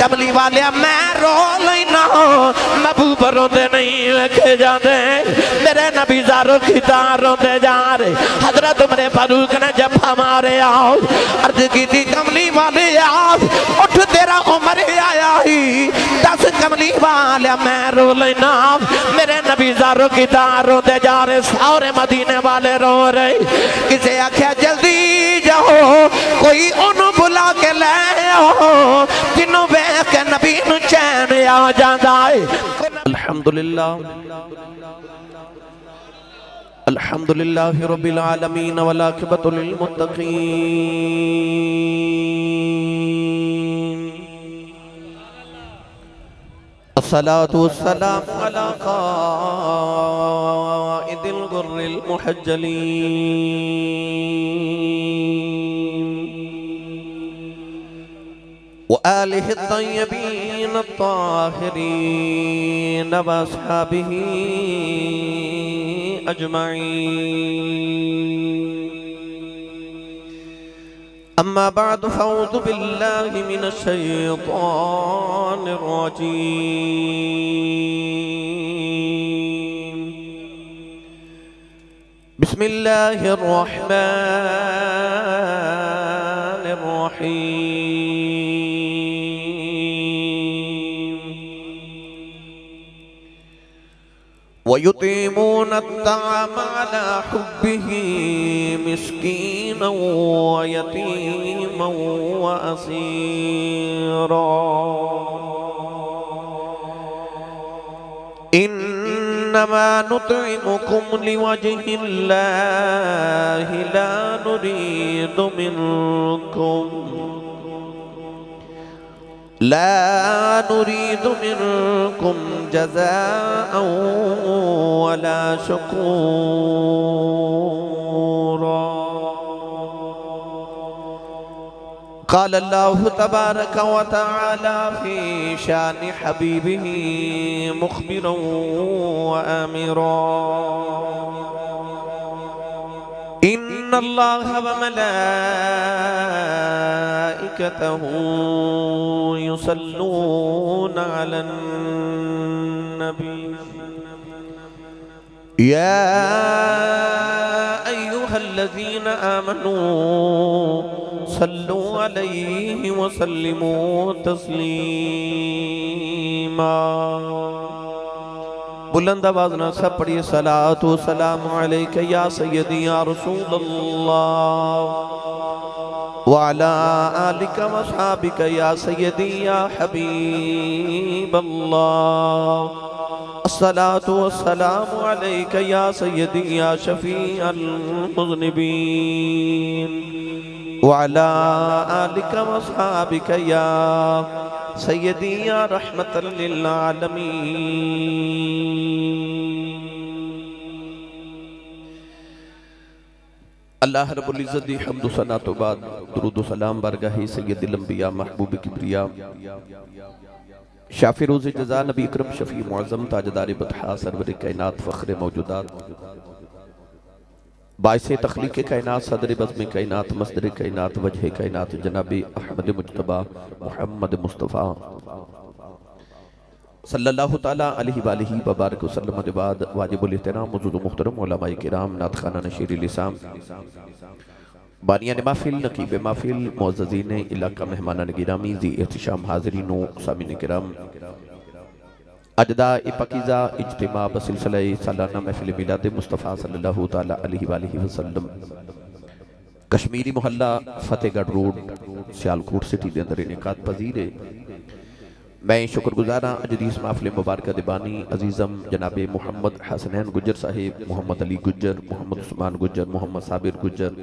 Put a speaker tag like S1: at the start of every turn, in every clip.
S1: کملی والے میں رو لینا محبوب روندے نہیں ویکھے جاندے میرے نبی زارو کی تار روندے جا رہے حضرت عمر فاروق نے جب ہمارے آؤ عرض کی تھی کملی والے آؤ اٹھ تیرا عمر آیا ہی دس کملی والے میں رو لینا میرے نبی زارو کی تار روندے جا رہے سارے مدینے والے رو رہے کسے آکھیا جلدی جاؤ کوئی انہوں بلا کے لے آؤ جنہوں بے کے نبی نو چین آ جاندائے الحمدللہ الحمدللہ رب العالمین والعاقبۃ للمتقین الصلاة والسلام على قائد الغر المحجلين وآله الطيبين الطاهرين وأصحابه أجمعين أما بعد فأعوذ بالله من الشيطان الرجيم بسم الله الرحمن الرحيم ويطعمون الطعام على حبه مسكينا ويتيما وأسيرا إنما نطعمكم لوجه الله لا نريد منكم جزاء ولا شكورا قال الله تبارك وتعالى في شان حبيبه مخبرا وآمرا إن الله وملائكته يصلون على النبي يا أيها الذين آمنوا صلوا عليه وسلموا تسليما بلند آوازنا سب پڑھیے صلاة و سلام علیکہ یا سیدی یا رسول اللہ وعلا آلک و صحابک یا سیدی یا حبیب اللہ الصلاة والسلام علیکہ یا سیدی یا شفیع المذنبین وعلا آلک و صحابک یا سیدی یا رحمت للعالمین اللہ رب العزت دی حمد و ثنا تو بعد درود و سلام برگاہی سید الانبیاء محبوب کبریا شافی روز جزا نبی اکرم شفیع معظم تاجدار بطحا سرور کائنات فخر موجودات باعث تخلیق کائنات صدر بزم کائنات مصدر کائنات وجہ کائنات جناب احمد مجتبہ محمد مصطفیٰ صلی اللہ تعالیٰ علیہ وآلہ وبارک وسلم بعد واجب الاحترام موجود محترم علماء کرام نعت خانہ نشیر لسام بانیان محفل نقیب محفل معززین علاقہ مہمانان گرامی ذی احتشام حاضرین و سامعین کرام اجداء پاکیزہ اجتماع بسلسلہ سالانہ محفل میلاد مصطفیٰ صلی اللہ تعالیٰ علیہ وآلہ وسلم کشمیری محلہ فتح گڑھ روڈ سیالکوٹ سٹی دے اندر انعقاد پذیر ہے میں شکر گزارا اجدیس محفل مبارکہ دبانی عزیزم جناب محمد حسنین گجر صاحب محمد علی گجر محمد عثمان گجر محمد صابر گجر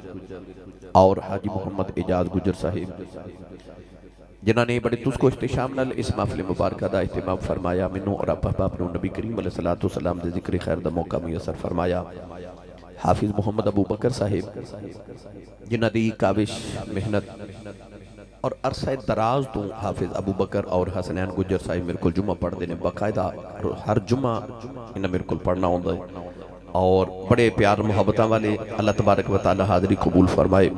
S1: اور حاجی محمد اعجاز گجر صاحب جنہاں نے بڑے تس کو احتشام نال اس محفل مبارکہ دا اہتمام فرمایا منو اور اپا اپنو نبی کریم علیہ السلام دے ذکر خیر دا موقع میسر فرمایا حافظ محمد ابو بکر صاحب جنہاں دی کاوش محنت اور عرصہ دراز تو حافظ ابو بکر اور حسنین گجر صاحب میرے کو جمعہ پڑھ دینے باقاعدہ ہر جمعہ انہیں میرے کو پڑھنا ہوندہ ہے اور بڑے پیار محبتہ والے اللہ تبارک و تعالی حاضری قبول فرمائے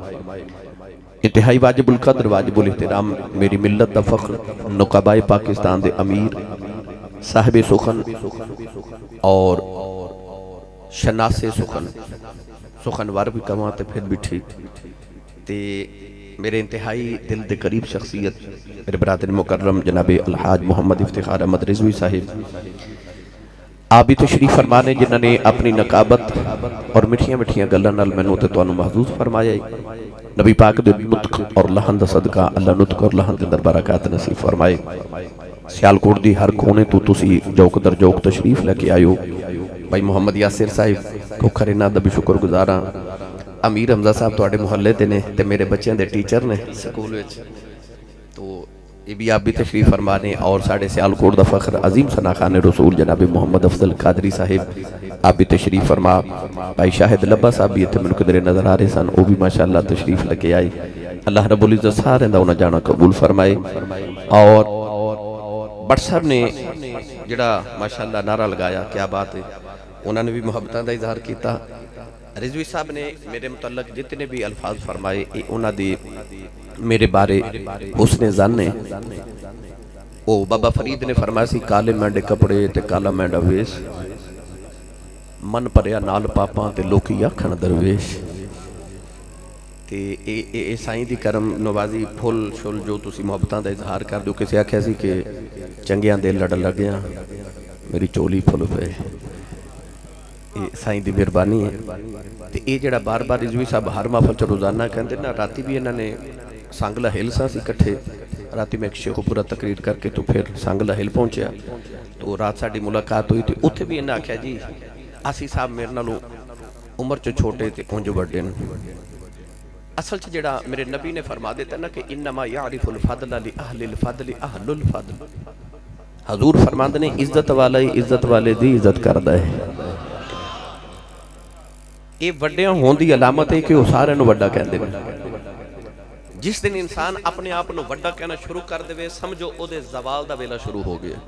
S1: انتہائی واجب القدر واجب الاحترام میری ملت دا فخر نقبائے پاکستان دے امیر صاحب سخن اور شناس سخنوار بھی کماں تے پھر بھی ٹھیک تے میرے انتہائی دل دے قریب شخصیت میرے برادر مکرم جناب الحاج محمد افتخار احمد رضوی صاحب آپ بھی تشریف فرمانے جنہوں نے اپنی نقابت اور مٹھیاں مٹھیاں گلاں نال مینوں تے تانوں محظوظ فرمایا نبی پاک دے نطق اور لحن دا صدقہ اللہ نطق اور لحن دے اندر برکات نصیب فرمائے سیالکوٹ دی ہر کونے تو تسی جوک در جوک تشریف لے کے آئیو بھائی محمد یاسر صاحب کو کھرے نا دا بھی شکر گزاراں امیر حمزہ صاحب توڑے محلے تے نے تے میرے بچیاں دے ٹیچر نے سکول وچ تو یہ بھی آپ بھی تشریف فرمانے اور ساڑھے سیالکوٹ دا فخر عظیم ثنا خان رسول جناب محمد افضل قادری صاحب آپ بھی تشریف فرما بھائی شاہد لبا صاحب بھی اتنے منو قدرے نظر آ رہے سن وہ بھی ماشاءاللہ تشریف لگے آئے اللہ رب العزت سارے دا انہاں جانا قبول فرمائے اور بٹ صاحب نے جڑا ماشاءاللہ نعرہ لگایا کیا بات ہے انہوں نے بھی محبتاں دا اظہار کیتا رضوی صاحب نے میرے متعلق جتنے بھی الفاظ فرمائے انہاں دی میرے بارے حسن زن نے او بابا فرید نے فرمایا سی کالے مینڈے کپڑے تے کالا مینڈا ویس من پریا نال پاپاں تے لوکی آکھن درویش تے اے سائیں دی کرم نوازی پھول شل جو تسی محبتاں دا اظہار کر دو کسی آکھیا سی کہ چنگیاں دے لڑ لگیاں میری چولی پھول پہ سائیں دی مہربانی ہے تے اے جڑا بار بار رضوی صاحب ہر محفل چ روزانہ کہندے نا راتی بھی انہاں نے سانگلہ ہل سا سی کٹھے راتی میں ایک شیخ پورا تقریر کر کے تو پھر سانگلہ ہل پہنچیا تو رات ساڑی ملاقات ہوئی تھی اتھے بھی انہاں کہا جی آسی صاحب میرے نالوں عمر چو چھوٹے تھے اونجو بڑھے اصل چ جڑا میرے نبی نے فرما دیتا نا کہ انما یعرف الفضل لأہل الفضل اہل الفضل حضور فرماندے نے عزت والے دی عزت کردہ ہے یہ وڈیاں ہون دی علامت ہے کہ وہ سارے نو وڈا کہندے نے جس دن انسان اپنے آپ نو وڈا کہنا شروع کر دے سمجھو او دے زوال دا ویلا شروع ہو گیا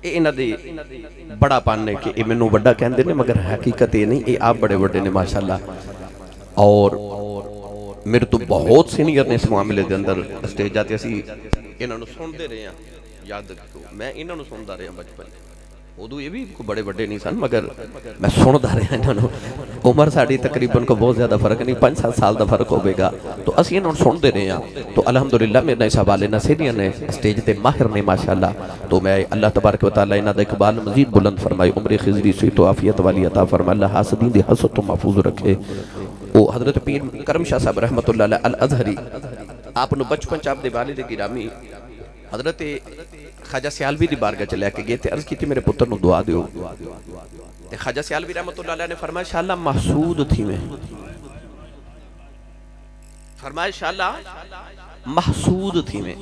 S1: اے انہاں دے بڑا پاننے کہ اے مینوں وڈا کہندے نے مگر حقیقت یہ نہیں اے آپ بڑے وڈے نے ماشاءاللہ اور میرے تو بہت سینئر نے اس معاملے دے اندر اسٹیج جاتے اسی انہاں نو سن دے رہے ہیں یاد رکھو میں انہاں نو سندا رہا بچپن ادو یہ بھی بڑے بڑے نہیں سن مگر میں سندا رہا انہاں نو عمر ساڑی تقریباً کو بہت زیادہ فرق نہیں 5-7 سال دا فرق ہوئے گا تو اسی انہوں سن دے رہے ہیں تو الحمدللہ میرے اس حوالے نہ سینئر نے اسٹیج تے ماہر نے ماشاءاللہ تو میں اللہ تبارک و تعالی انہاں دا اقبال مزید بلند فرمائے عمر خضری سے تو عافیت والی عطا فرمائے اللہ حاسدین دی حسد تو محفوظ رکھے وہ حضرت پیر کرم شاہ صاحب رحمت اللہ علیہ الازہری آپ نو بچپن چاپ دے والد گرامی حضرت خواجہ سیالوی دی بارگاہ چلے کے گئے تھے عرض کی تھی میرے پتر نو دعا دیو خواجہ سیالوی رحمت اللہ علیہ نے فرمایا شاءاللہ محسود تھی میں فرمایا شاءاللہ محسود تھی میں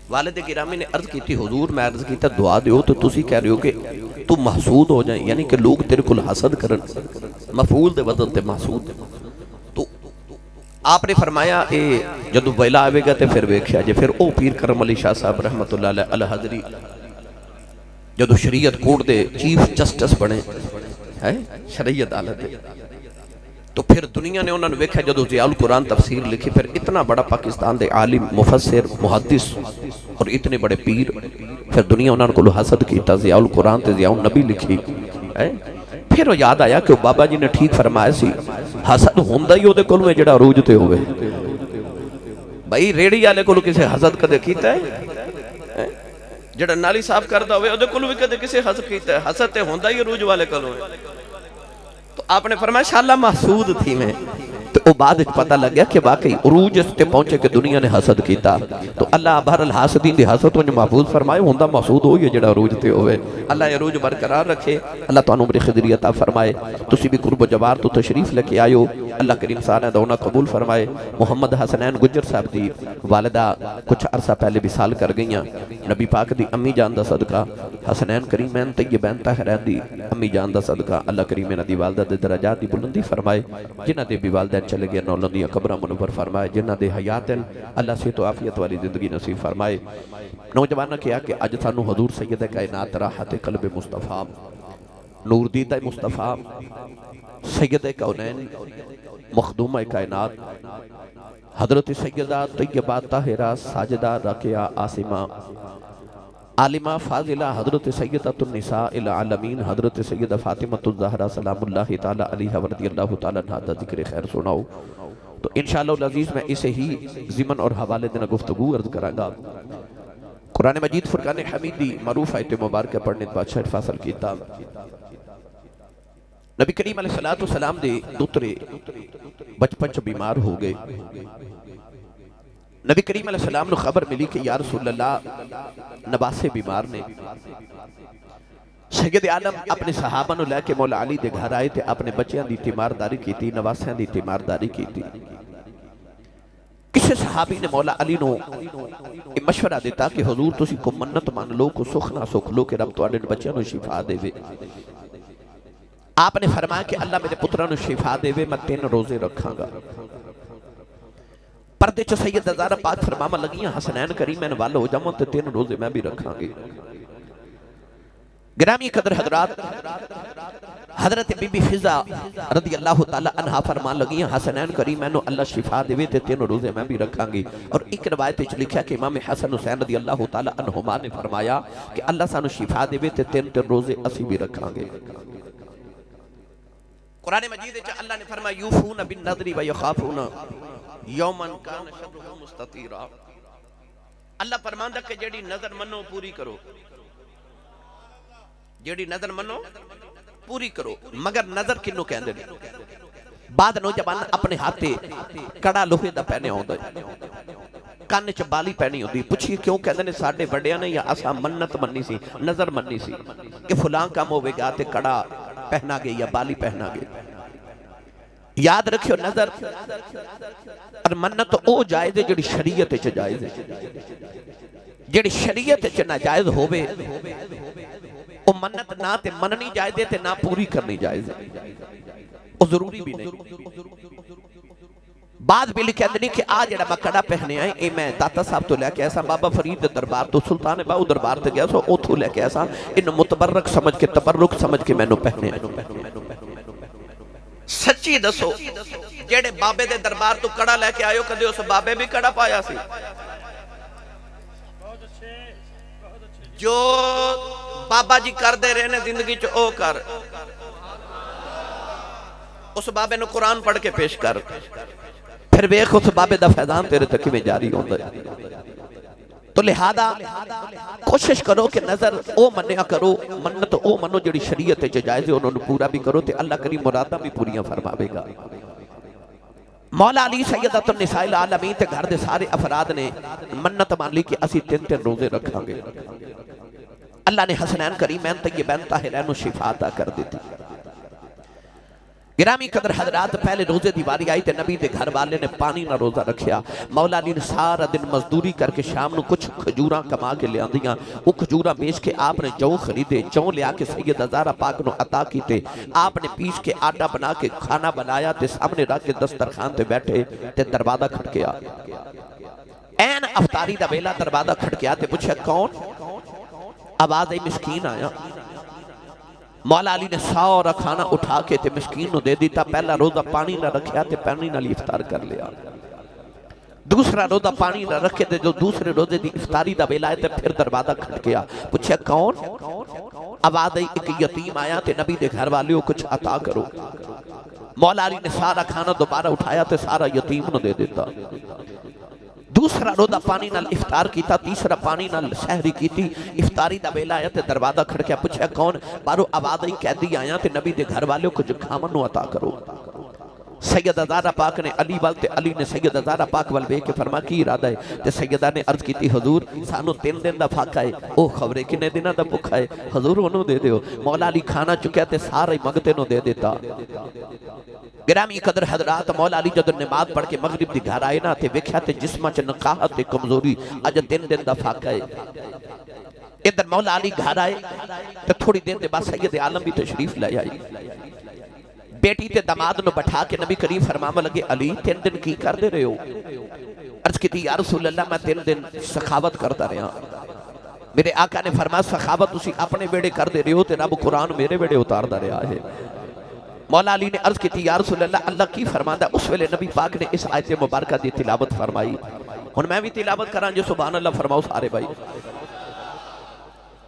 S1: والد گرامی نے عرض کی تھی حضور میں عرض کی تھی دعا دیو تو تسی کہہ رہے ہو کہ تو محسود ہو جائیں یعنی کہ لوگ تیرے کل حسد کرن مفعول دے وزن تے محسود تو آپ نے فرمایا اے جدو ویلا آوے گا تے پھر ویکھیا جے پھر او پیر کرم علی شاہ صاحب رحمت اللہ علیہ الحضری جدو شریعت کوٹ دے چیف جسٹس بنے شریعت عالت دے تو پھر دنیا نے انہوں نے ویکھا جدو ضیاء القرآن تفسیر لکھی پھر اتنا بڑا پاکستان دے عالم مفسر محدث اور اتنے بڑے پیر پھر دنیا انہوں نے حسد کیتا ضیاء القرآن تے ضیاء النبی لکھی پھر وہ یاد آیا کہ بابا جی نے ٹھیک فرمایا سی حسد ہوندہ ہی ہو دے کلوے جڑا عروج تے ہوئے بھائی ریڑی آلے کلو کسے حسد کدے کیتا ہے جڑا نالی صاف کردہ ہوئے او دے کلوے کدے کسے حسد کیتا ہے حسد تے ہوندہ ہی عروج والے کلوے تو آپ نے فرمایا شاءاللہ محسود تھی میں تو او بعد پتہ لگ گیا کہ واقعی عروج اس تے پہنچے کہ دنیا نے حسد کیتا تو اللہ بہر الحاسدین دی حسد انجھ محفوظ فرمائے ہوندہ محسود ہوئی ہے جڑا عروج تے ہوئے اللہ عروج برقرار رکھے اللہ تو عمر خضری عطا فرمائے تسی بھی قرب و جوار تو تشریف لے کے آئیو اللہ کریم سارے دونا قبول فرمائے محمد حسنین گجر صاحب دی والدہ کچھ عرصہ پہلے بھی سال کر گئیاں نبی پاک دی امی جان دا صدقہ حسنین کریمین طیبین طاہرین دی امی جان دا صدقہ اللہ کریمین دی والدہ دے درجات دی بلندی فرمائے جنہ دے بھی والدین چلے گئے نولندیاں قبرہ منور فرمائے جنہ دے حیاتن اللہ سے تو عافیت والی زندگی نصیب فرمائے نوجوانہ کیا کہ اج سانو حضور سید کائنات راحت قلب مصطفیٰ نور دیدہ مصطفیٰ سید کونین مخدومہ کائنات حضرت سیدہ طیبہ طاہرہ ساجدہ راکعہ عاصمہ عالمہ فاضلہ حضرت سیدۃ النساء العالمین حضرت سیدہ فاطمہ الزہرا سلام اللہ تعالی علیہ ورضی اللہ تعالی عنہا دا ذکر خیر سناؤ. تو انشاءاللہ العزیز میں اسے ہی ضمن اور حوالے دینا گفتگو عرض کرائیں گا. قرآن مجید فرقان حمیدی معروف آیت مبارکہ پڑھنے بادشاہ فاصل کیتا. نبی کریم علیہ السلام دے دوترے بچپن چ بیمار ہو گئے. نبی کریم علیہ السلام نے خبر ملی کہ یا رسول اللہ نواسے بیمار نے. سید عالم اپنے صحابہ نو لے کے مولا علی دے گھر آئے تھے، اپنے بچیاں دی تیمارداری کی تھی، نواسیاں دی تیمارداری کی تھی. کسی صحابی نے مولا علی نو مشورہ دیتا کہ حضور تسی کو منت مان لو، کو سکھ نہ سکھ لو کہ رب تواڈے بچیاں نو شفا دے وے. آپ نے فرمایا کہ اللہ میرے پترہ نو شفا دے وے، میں 3 روزے رکھاں گا. پردے چ سید زہرا پاک فرماما لگیاں حسنین کریمین والو ہو جاؤں تے 3 روزے میں بھی رکھاں گے. گرامی قدر حضرات، حضرت بی بی فضا رضی اللہ تعالی عنہ فرمان لگیاں حسنین کریمین اللہ شفا دے تے 3 روزے میں بھی رکھاں گے. اور ایک روایت وچ لکھا کہ امام حسن حسین رضی اللہ تعالی عنہما نے فرمایا کہ اللہ سانو شفا دے تے 3 روزے اسی بھی رکھاں گے. قرآن مجید وچ اللہ نے فرمایا یوفون بالنذر ویخافون یومن کان شرہ مستطیرا. اللہ فرماندا کہ جیڑی نظر منو پوری کرو، جیڑی نظر منو پوری کرو. مگر نظر کنو کہندے نے؟ بعد نوجوان اپنے ہاتھے کڑا لوہے دا پہنے ہوندا ہے، کان چ بالی پہنی ہوندی. پوچھیے کیوں کہندے نے؟ ساڈے وڈیاں نے یا اساں منت مننی سی، نظر مننی سی کہ فلاں کام ہوے گا تے کڑا پہنا گے یا بالی پہنا گے. یاد رکھو نظر اور منت او جائز ہے جڑی شریعت وچ جائز ہے. جڑی شریعت وچ ناجائز ہوے او منت نہ تے مننی جائز ہے تے نہ پوری کرنی جائز ہے. او ضروری بھی نہیں. بعد بھی لکھا نہیں کہ آج جڑا میں کڑا پہنے آئے اے میں داتا صاحب تو لے کے ایسا بابا فرید دے دربار تو سلطان باؤ دربار تے گیا سو اوتھو لے کے ایسا انہوں متبرک سمجھ کے تبرک سمجھ کے میں نو پہنے آئے. سچی دسو جیڑے بابے دے دربار تو کڑا لے کے آئے ہو کدے اس بابے بھی کڑا پایا سی؟ جو بابا جی کر دے رہے نے زندگی چ او کر. اس بابے نو قرآن پڑھ کے پیش کر، پھر ویکھ اس بابے دا فیضان تیرے تک میں جاری ہوندا ہے. تو لہذا کوشش کرو کہ نظر او منیا کرو، منت او منو جڑی شریعت وچ جائز ہے انہوں نے پورا بھی کرو تے اللہ کریم مراداں بھی پوریاں فرماوے گا. مولا علی سیدۃ النساء العالمین تے گھر دے سارے افراد نے منت مان لی کہ اسی 3 روزے رکھاں گے. اللہ نے حسنین کریمین طیبین طاہرین شفا عطا کر دیتی. گرامی قدر حضرات، پہلے روزے دی واری آئی تے نبی دے گھر والے نے پانی نہ روزہ رکھیا. مولا علی نے سارا دن مزدوری کر کے شام نو کچھ کھجوراں کما کے لے آندیاں. وہ کھجوراں بیچ کے آپ نے جو خریدے، جو لیا کے سیدہ زہرا پاک نو عطا کیتے. آپ نے پیس کے آٹا بنا کے کھانا بنایا تے سامنے رکھ کے دسترخوان تے بیٹھے تے دروازہ کھٹکیا. این افطاری دا ویلا دروازہ کھٹکیا تے پوچھا کون؟ آواز آئی مسکین آیا. مولا علی نے سارا کھانا اٹھا کے تے مسکین نو دے دیتا. پہلا روزہ پانی نہ رکھیا تے پانی نہ افطار کر لیا. دوسرا روزہ پانی نہ رکھے تے جو دوسرے روزے دی افطاری دا ویلا ہے تے پھر دروازہ کھٹ گیا. پوچھا کون؟ آواز آئی ایک یتیم آیا تے نبی دے گھر والے کچھ عطا کرو. مولا علی نے سارا کھانا دوبارہ اٹھایا تے سارا یتیم نو دے دیتا. دوسرا روزہ پانی نال افطار کیتا. تیسرا پانی نال سحری کیتی. افطاری دا ویلا آیا تے دروازہ کھڑکیا. پوچھا کون؟ بارو آواز آئی قیدی آیا تے نبی دے گھر والے کچھ کھاون نو عطا کرو. سیدہ زہرا پاک نے علی وال تے علی نے سیدہ زہرا پاک وال ویکھ کے فرمایا کی ارادہ ہے؟ تے سیدہ نے عرض کیتی حضور سانو 3 دن دا فاقہ ہے. او خبرے کنے دناں دا بھوکا ہے؟ حضور انہوں دے دیو. مولا علی کھانا چکیا تے سارے منگتے نو دے دیتا. گرامی قدر حضرات، مولا علی جدو نماز پڑھ کے مغرب دی گھر آئے نا تے ویکھیا تے جسمہ چ نقاہت تے کمزوری اج 3 دن دا فاقہ ہے. ادھر مولا علی گھر آئے تے تھوڑی دیر دے بعد سید عالم بھی تشریف لے آئی. بیٹی تے داماد نو بٹھا کے نبی کریم فرماما لگے علی 3 دن کی کر دے رہے ہو؟ عرض کی تھی یا رسول اللہ میں 3 دن سخاوت کرتا رہا. میرے آقا نے فرمایا سخاوت تسی اپنے بیڑے کر دے رہے ہو تے رب قرآن میرے بیڑے اتار دا رہا ہے. مولا علی نے عرض کی تھی یا رسول اللہ اللہ کی فرماندہ اس ویلے نبی پاک نے اس آیت مبارکہ دی تلاوت فرمائی ہن میں بھی تلاوت کراں جو سبحان اللہ فرماؤ سارے بھائی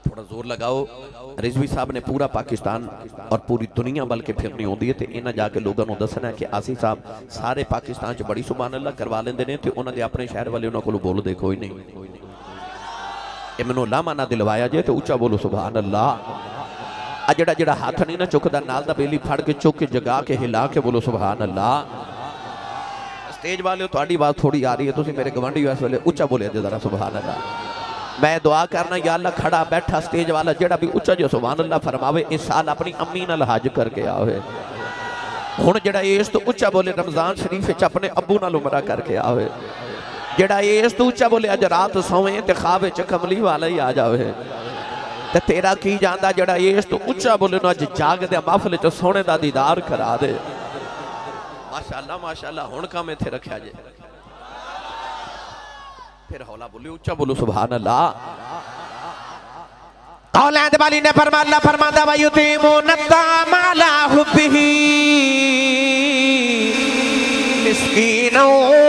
S1: تھوڑا زور لگاؤ رضوی صاحب نے پورا پاکستان اور پوری دنیا بلکہ پھرنی ہوندی ہے تے انہاں جا کے لوگوں نوں دسنا ہے کہ آسی صاحب سارے پاکستان چ بڑی سبحان اللہ کروا لیندے نے تے انہاں دے اپنے شہر والے انہاں کولوں بول دے کوئی نہیں اے منوں لاما نہ دلوایا جے تے اونچا بولو سبحان اللہ جڑا جڑا ہاتھ نہیں نہ چکدا نال دا بیلی پھڑ کے چک کے جگا کے ہلا کے بولو سبحان اللہ سٹیج والے تہاڈی بات تھوڑی آ رہی ہے تسی میرے گوانڈی اس ویلے اونچا بولے جے ذرا سبحان اللہ میں دعا کرنا یا اللہ کھڑا بیٹھا سٹیج والا جڑا بھی اونچا جو سبحان اللہ فرماوے اس سال اپنی امی نال حج کر کے آوے ہن جڑا اس تو اونچا بولے رمضان شریف وچ اپنے ابو نال عمرہ کر کے آوے جڑا اس تو اونچا بولے اج رات سویں تے خواب وچ کملی والا ہی آ جاوے تے تیرا کی جاندا جڑا اس تو اونچا بولے نو اج جاگ دے محفل وچ سونے دا دیدار کرا دے ماشاءاللہ ہن کام ایتھے رکھیا جے پھر ہولا بولے اونچا بولو سبحان اللہ اولاد والی نے فرما اللہ فرماتا وَيُطِعِمُونَ الطَّعَامَ عَلَىٰ حُبِّهِ مِسْكِينًا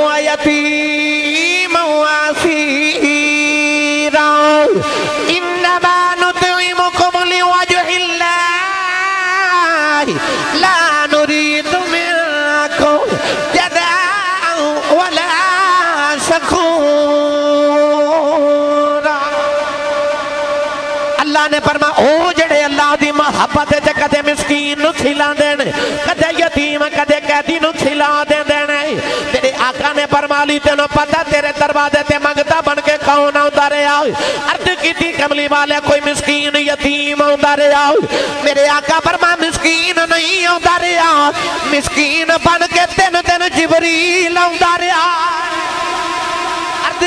S1: وَيَتِيمًا وَأَسِيرًا إِنَّمَا نُطْعِمُكُمْ لِوَجْهِ اللَّهِ لَا نُرِيدُ مِنكُمْ جَزَاءً وَلَا شَكُورًا اللہ نے فرمایا او جڑے اللہ دی محبت تے کدے مسکین نو کھلا دین کدے یتیم کدے قیدی نو کھلا دین تیرے آقا نے فرما لی تینوں پتہ تیرے دروازے تے منگتا بن کے کون آندا رہیا عرض کی تھی کملی والے کوئی مسکین یتیم آندا رہیا میرے آقا فرما مسکین نہیں آندا رہیا مسکین بن کے تین جبریل آندا رہیا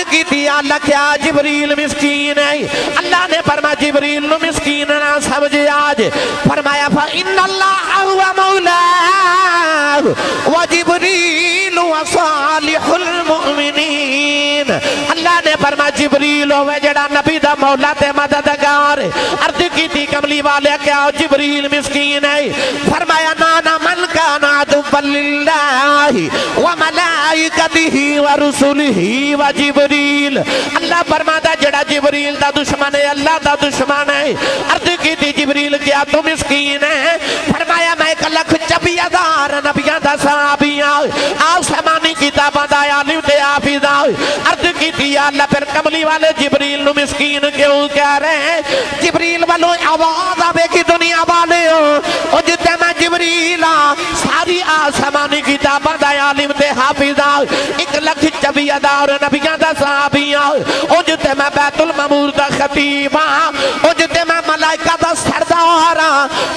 S1: کی تھی اللہ کیا جبریل مسکین ہے اللہ نے فرمایا جبریل نو مسکین نہ سمجھے آج فرمایا فَإِنَّ اللَّهَ هُوَ مَوْلَاهُ وَجِبْرِيلُ وَصَالِحُ الْمُؤْمِنِينَ اللہ نے فرمایا جبریل ہوئے جڑا نبی دا مولا تے مددگار عرض کی تھی کملی والے کیا جبریل مسکین ہے فرمایا نانا من کان عدوا للہ وملائکتہ ورسلہ وجبریل اللہ فرماتا جڑا جبریل دا دشمن ہے اللہ دا دشمن ہے عرض کی تھی جبریل کیا تو مسکین ہے فرمایا میں 1,24,000 نبیاں دا صحابیاں آسمانی کتاباں دا عالم تے حافظ عرض کی تھی اللہ پھر کملی والے جبریل نو مسکین کیوں کہہ رہے ہیں جبریل والوں آواز آوے کی دنیا والے ہو او جتے میں جبریل ساری آسمانی کتاباں دا عالم تے حافظ 1,24,000 نبیاں دا صحابیاں او جتے میں بیت المعمور دا خطیب او جتے میں ملائکہ دا سردار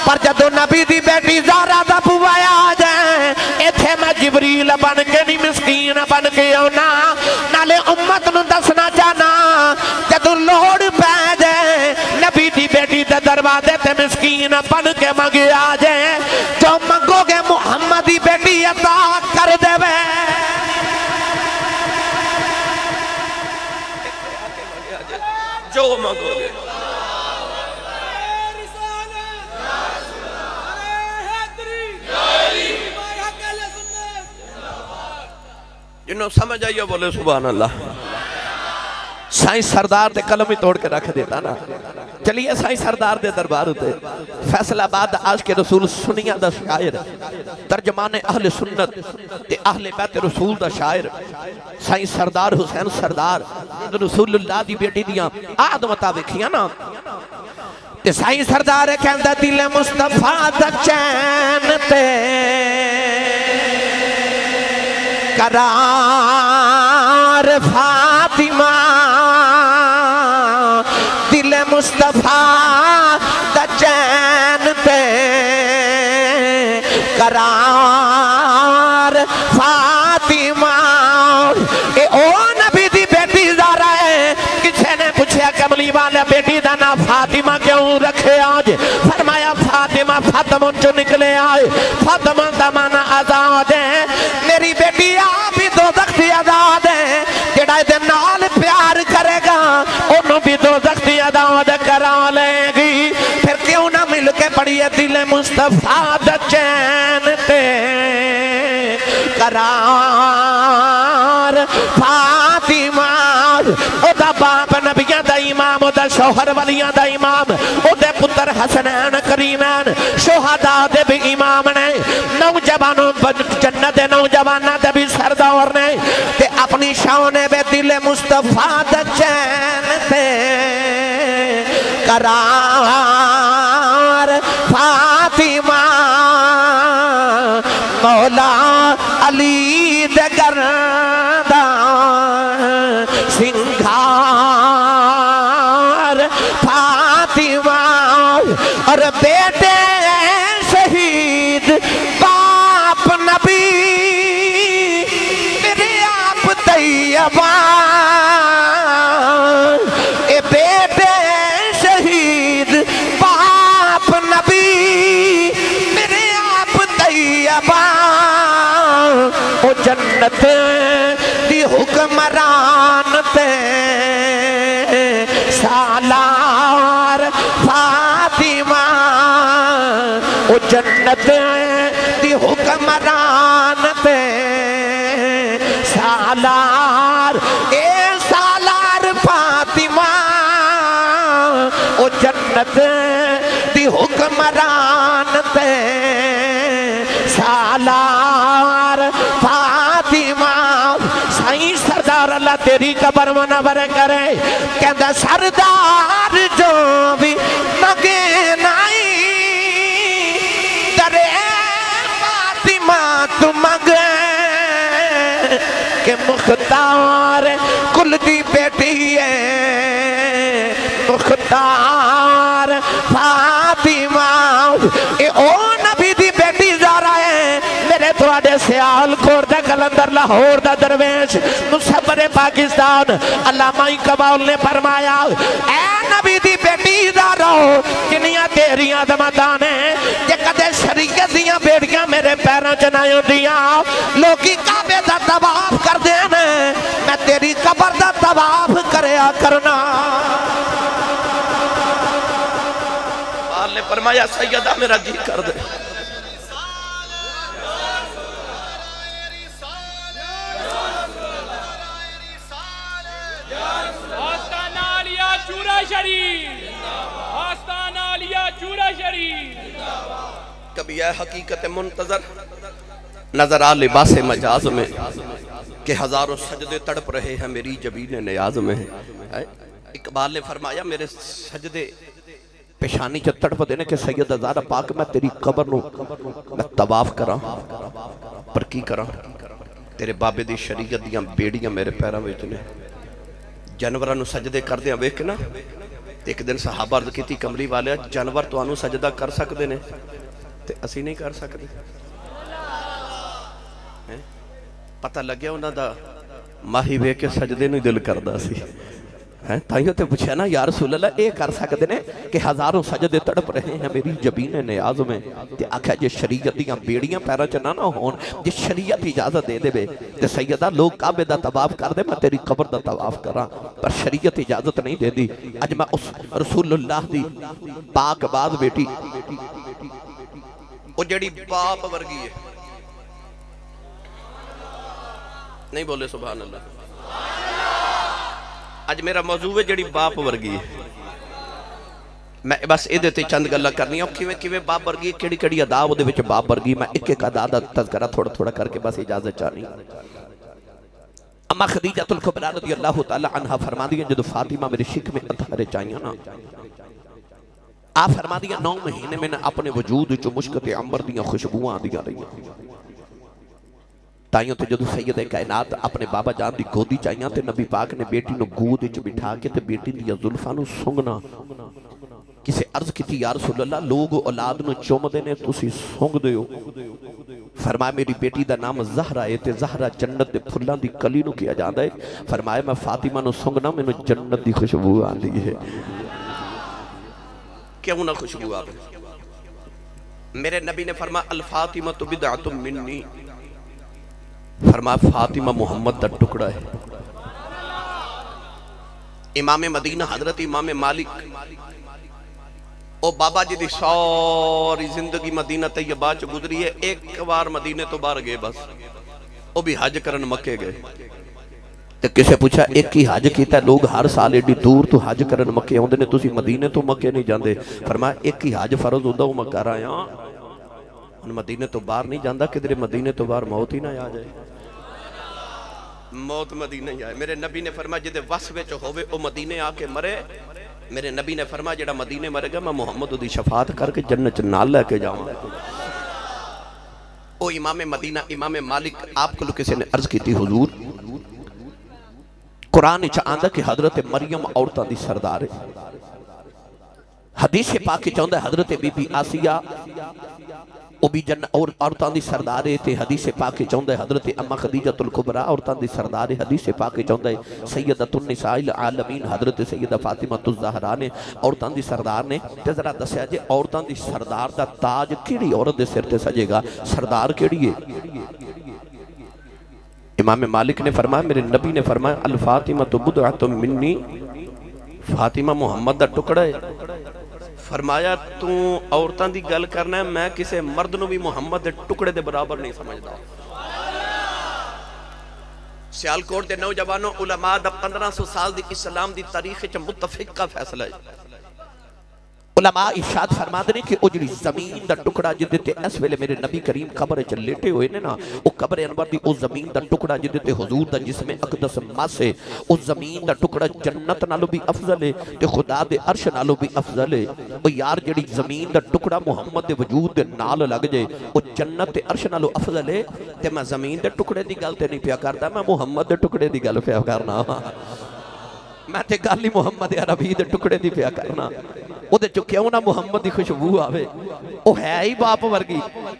S1: پر جدو نبی دی بیٹی زہرا دا بوایا آ جائیں ایتھے میں جبریل بن کے نہیں مسکین بن کے ہونا نالے امت نو دسنا جانا جدو لوڑ پہ جائیں نبی دی بیٹی دے دروازے تے مسکین بن کے مگے آ جائیں جو منگو گے محمد دی بیٹی عطا کر دے وے جو منگو گے جنہوں سمجھ آئیے بولے سبحان اللہ سائنس سردار دے قلم ہی توڑ کے رکھ دیتا نا چلیے سائنس سردار دے دربار ہوتے فیصل آباد عاشق رسول سنیہ دا شاعر ترجمان اہل سنت تے اہل بیت رسول دا شاعر سائنس سردار حسین سردار رسول اللہ دی بیٹی دیاں آدمتا وکھیاں نا تے سائنس سردار کہندہ دل مصطفیٰ دا چین تے قرار فاطمہ دل مصطفیٰ دا چین تے قرار فاطمہ اے او نبی دی بیٹی زہرا ہے کسے نے پوچھیا کملی والا بیٹی دا نا فاطمہ کیوں رکھے آج فرمایا فاطمہ فاطمہ جو نکلے آئے فاطمہ دا مانا آزاد ہے میری بیٹی آپ ہی دوزخ دی آزاد ہے جڑا دے نال پیار کرے گا انہوں بھی دوزخ دی آزاد کرا لے گی پھر کیوں نہ مل کے پڑھئے دل مصطفیٰ دا چین باپ نبیاں دا امام او دا شوہر ولیاں دا امام او دے پتر حسنین کریمین شہداء دے بھی امام نے نوجوانوں جنت نوجوانہ دے بھی سردار نے تے اپنی شان بے دل مصطفیٰ دا چین تے قرار فاطمہ مولا علی دے گردان سنگھار فاطمہ اور بیٹے شہید باپ نبی میرے آپ طیبہ اے بیٹے شہید باپ نبی میرے آپ طیبہ او جنت دی حکمران تے سالار فاطمہ او جنت دی حکمران تے سالار اے سالار فاطمہ او جنت دی حکمران تے سالار فاطمہ سائیں سردار اللہ تیری قبر منور کرے کہندہ سردار جو بھی مگے نائی درے فاطمہ تو مگے کہ مختار کل دی بیٹی ہے مختار فاطمہ اے او نبی دی بیٹی زارا ہے میرے تواڈے سیال کور دا کلندر لاہور دا درویش مصور پاکستان علامہ اقبال نے فرمایا اے نبی دی بیٹی زارا جنیاں تیریاں دمدانے جے کدے شریعت دیاں بیڑیاں میرے پیراں چنائیوں دیاں لوگی کعبے دا طواف کر دینے میں تیری قبر دا طواف کریا کرنا بال نے فرمایا سیدہ میرا جی کر دے کبھی ہے حقیقت منتظر نظر آ لباس مجاز میں کہ ہزاروں سجدے تڑپ رہے ہیں میری جبین نیاز میں اقبال نے فرمایا میرے سجدے پیشانی چا تڑپ دینے کہ سید ازارہ پاک میں تیری قبر نو میں طواف کراں پر کی کراں تیرے بابے دی شریعت دیاں بیڑیاں میرے پیرا ویچنے جانورہ نو سجدے کر دیاں ویکنا ایک دن صحابہ عرض کی تھی کملی والے جانور تو آنو سجدہ کر سکتے نے تے اسی نہیں کر سکتے پتہ لگیا انہاں دا ماہی وے کے سجدے نہیں دل کردہ سی تائیوں تے پوچھا نا یا رسول اللہ اے کر سکتے نے کہ ہزاروں سجدے تڑپ رہے ہیں میری جبین نیاز میں تے آکھا جے شریعت دیاں بیڑیاں پیرا چنا نہ ہون جے شریعت اجازت دے دے بے تے سیدہ لوگ کعبے دا طواف کر دے میں تیری قبر دا طواف کراں پر شریعت اجازت نہیں دے دی اج میں اس رسول اللہ دی پاک بعد بیٹی وہ جڑی باپ ورگی ہے نہیں بولے سبحان اللہ آج میرا موضوع ہے جڑی باپ ورگی ہے میں بس ایدے تے چند گلہ کرنی ہوں کیویں باپ ورگی کیڑی کیڑی ادا وہ دے وچ باپ ورگی میں ایک ایک ادا دا تذکرہ تھوڑا تھوڑا کر کے بس اجازت چاہنی اما خدیجہ الکبریٰ رضی اللہ تعالی عنہ فرما دیا جدو فاطمہ میرے شک میں اتھارے چاہیاں نا آپ فرما دیا 9 مہینے میں اپنے وجود جو مشکت عمر دیا خوشبوان دیا رہی ہیں تائیوں تے جدو سید کائنات اپنے بابا جان دی گودی چاہیاں تے نبی پاک نے بیٹی نو گود اچھ بٹھا کے تے بیٹی دیا ظلفانو سنگنا کسے عرض کی تھی یا رسول اللہ لوگ اولاد نو چوم دینے تسی سنگ دیو فرمایا میری بیٹی دا نام زہرہ ہے تے زہرہ جنت دے پھلان دی کلی نو کیا جاندہ ہے فرمایا میں فاطمہ نو سنگنا میں نو جنت دی خوشبو آن لی ہے کیوں نہ خوشبو آن لی میرے نبی نے فرمایا الفاطمہ تو بدعت منی فرمایا فاطمہ محمد دا ٹکڑا ہے امام مدینہ حضرت امام مالک او بابا جی دی ساری زندگی مدینہ طیبہ چ گزری ہے ایک بار مدینہ تو باہر گئے بس او بھی حج کرن مکے گئے تے کسے پوچھا ایک ہی حج کیتا ہے، لوگ ہر سال ایڈی دور تو حج کرن مکے ہوندے نے، تسی مدینے تو مکے نہیں جاندے؟ فرمایا ایک ہی حج فرض ہوندا، وہ میں کر آیا ہن مدینے تو باہر نہیں جاندا، کدھر مدینے تو باہر موت ہی نہ آ جائے، موت مدینے ہی آئے۔ میرے نبی نے فرمایا جدے وس وچ ہووے او مدینے آ کے مرے، میرے نبی نے فرمایا جڑا مدینے مرے گا میں محمد دی شفاعت کر کے جنت نال لے کے جاواں۔ او امام مدینہ امام مالک آپ کو کسی نے عرض کی تھی، حضور قرآن آندا کہ حضرت مریم عورتاں دی سردار ہے، حدیث پاک چاہندا ہے حضرت بی بی آسیہ او بھی اور عورتاں دی سردار ہے، تے حدیث پاک چاہندا ہے حضرت اما خدیجۃ الکبریٰ عورتاں دی سردار ہے، حدیث پاک چاہندا ہے سیدۃ النساء العالمین حضرت سیدہ فاطمہ الزہرا نے عورتاں دی سردار نے۔ تے ذرا دسیا جے عورتاں دی سردار دا تاج کیڑی عورت دے سر تے سجے گا؟ سردار کیڑی ہے؟ امام مالک نے فرمایا، میرے نبی نے فرمایا الفاطمہ بضعۃ منی، فاطمہ محمد دا ٹکڑا ہے۔ فرمایا تو عورتاں دی گل کرنا ہے، میں کسے مرد نو بھی محمد دے ٹکڑے دے برابر نہیں سمجھدا۔ سیالکوٹ دے نوجوانوں علماء دا 1500 سال دی اسلام دی تاریخ وچ متفق کا فیصلہ ہے۔ علماء ارشاد فرماتے ہیں کہ او جڑی زمین دا ٹکڑا جدے تے اس ویلے میرے نبی کریم قبر وچ لیٹے ہوئے نے نا، او قبر انور دی او زمین دا ٹکڑا جدے تے حضور دا جسم اقدس مس ہے، او زمین دا ٹکڑا جنت نالوں بھی افضل ہے تے خدا دے عرش نالوں بھی افضل ہے۔ او یار جڑی زمین دا ٹکڑا محمد دے وجود دے نال لگ جائے او جنت تے عرش نالوں افضل ہے، تے میں زمین دے ٹکڑے دی گل تے نہیں پیا کردا، میں محمد دے ٹکڑے دی گل پیا کرنا، میں تے گل ہی محمد عربی دے ٹکڑے دی پیا کرنا۔ او دے چو کیوں نہ محمد دی خوشبو آوے، او ہے ہی باپ ورگی،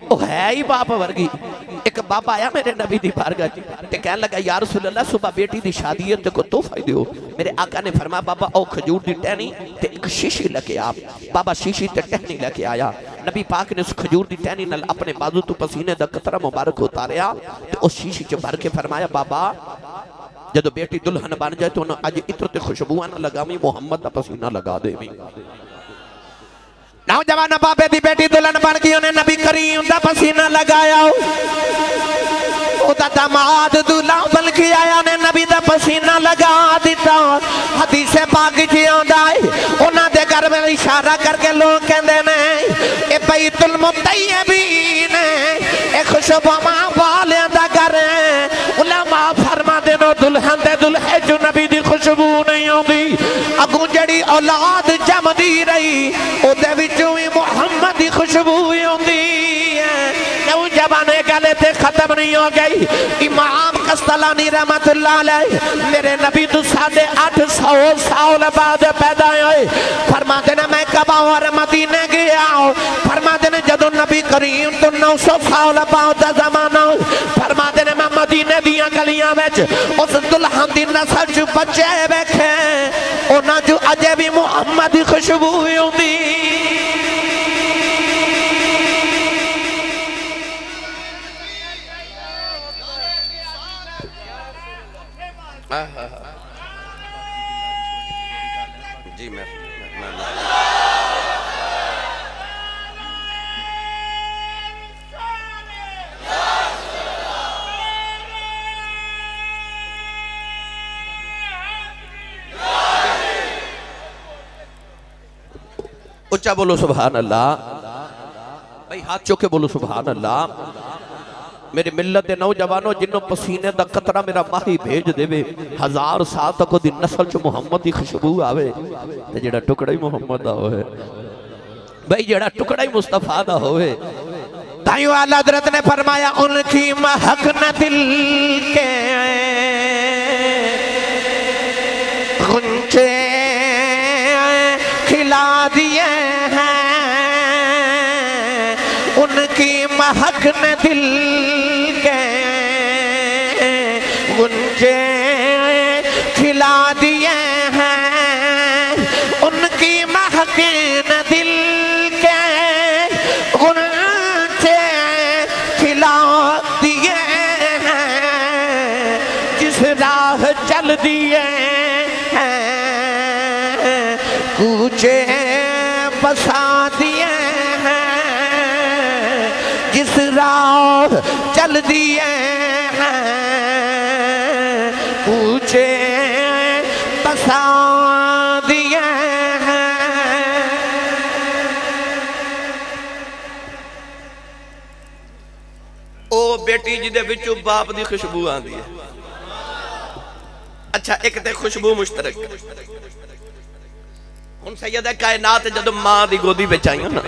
S1: او ہے ہی باپ ورگی۔ ایک بابا آیا میرے نبی دی بارگاہ تے کہنے لگا یا رسول اللہ صبح بیٹی دی شادی ہے تے کو تحفہ دیو۔ میرے آقا نے فرمایا بابا او کھجور دی ٹہنی تے ایک شیشی لے کے آپ، بابا شیشی تے ٹہنی لے کے آیا۔ نبی پاک نے اس کھجور دی ٹہنی نال اپنے بازو تو پسینے دا قطرہ مبارک اتاریا تے اس شیشی چ بھر کے فرمایا بابا جدو بیٹی دلہن بن جائے تو انہوں اج عطر تے خوشبوئیں نہ لگاویں، محمد دا پسینہ لگا دے میں۔ نوجوان بابے دی بیٹی دلہن بن گئی، انہیں نبی کریم دا پسینہ لگایا، او دا داماد دلہن بن کے آیا، انہیں نبی دا پسینہ لگا دیتا۔ حدیث پاک جی آندا ہے انہاں دے گھر میں اشارہ کر کے لوگ کہندے نے اے بیت المطیبین اے خوشبو ماں والیاں دا گھر ہے۔ علماء فرما دے نو دلہن دے دلہے جو نبی دی خوشبو نہیں ہوندی، اگوں جڑی اولاد جم دی رہی او دے وچوں ہی محمد دی خوشبو ہوندی ہے۔ نوجوانے گلے تے ختم نہیں ہو گئی۔ امام قسطلانی رحمت اللہ علیہ میرے نبی تو 850 سال بعد پیدا ہوئے، فرما دینا میں کعبہ اور مدینے گیا ہوں، فرما دینا جدو نبی کریم تو 900 سال بعد زمانہ، فرما دینا میں مدینے دیاں گلیاں ویچ اس دلہن دی نسل جو بچے بیکھے اونا جو اجے بھی محمد دی خوشبو ہوندی۔ جی میں اچھا بولو سبحان اللہ، بھائی ہاتھ چوکے بولو سبحان اللہ۔ میرے ملت دے نوجوانوں جنہوں پسینے دا قطرہ میرا ماہی بھیج دے وے، 1000 سال تک دی نسل چو محمد دی خوشبو آوے تے جڑا ٹکڑا ہی محمد دا ہوئے، بھائی جڑا ٹکڑا ہی مصطفیٰ دا ہوئے۔ تائیو اعلیٰ حضرت نے فرمایا ان کی مہک نہ دل کے غنچے کھلا دیے ہیں، ان کی مہک نے دل کے غنچے کھلا دیے ہیں، ان کی مہک نے دل کے غنچے کھلا دیے ہیں، جس راہ چل دیے ہیں کوچے بسا دیے ہیں، جس راہ چل دیے ہیں کوچے
S2: بیٹی جدے وچوں باپ دی خوشبو آندی ہے. اچھا ایک تے خوشبو مشترک. ہن سیدہ کائنات جدو ماں دی گودی وچ آئیاں نا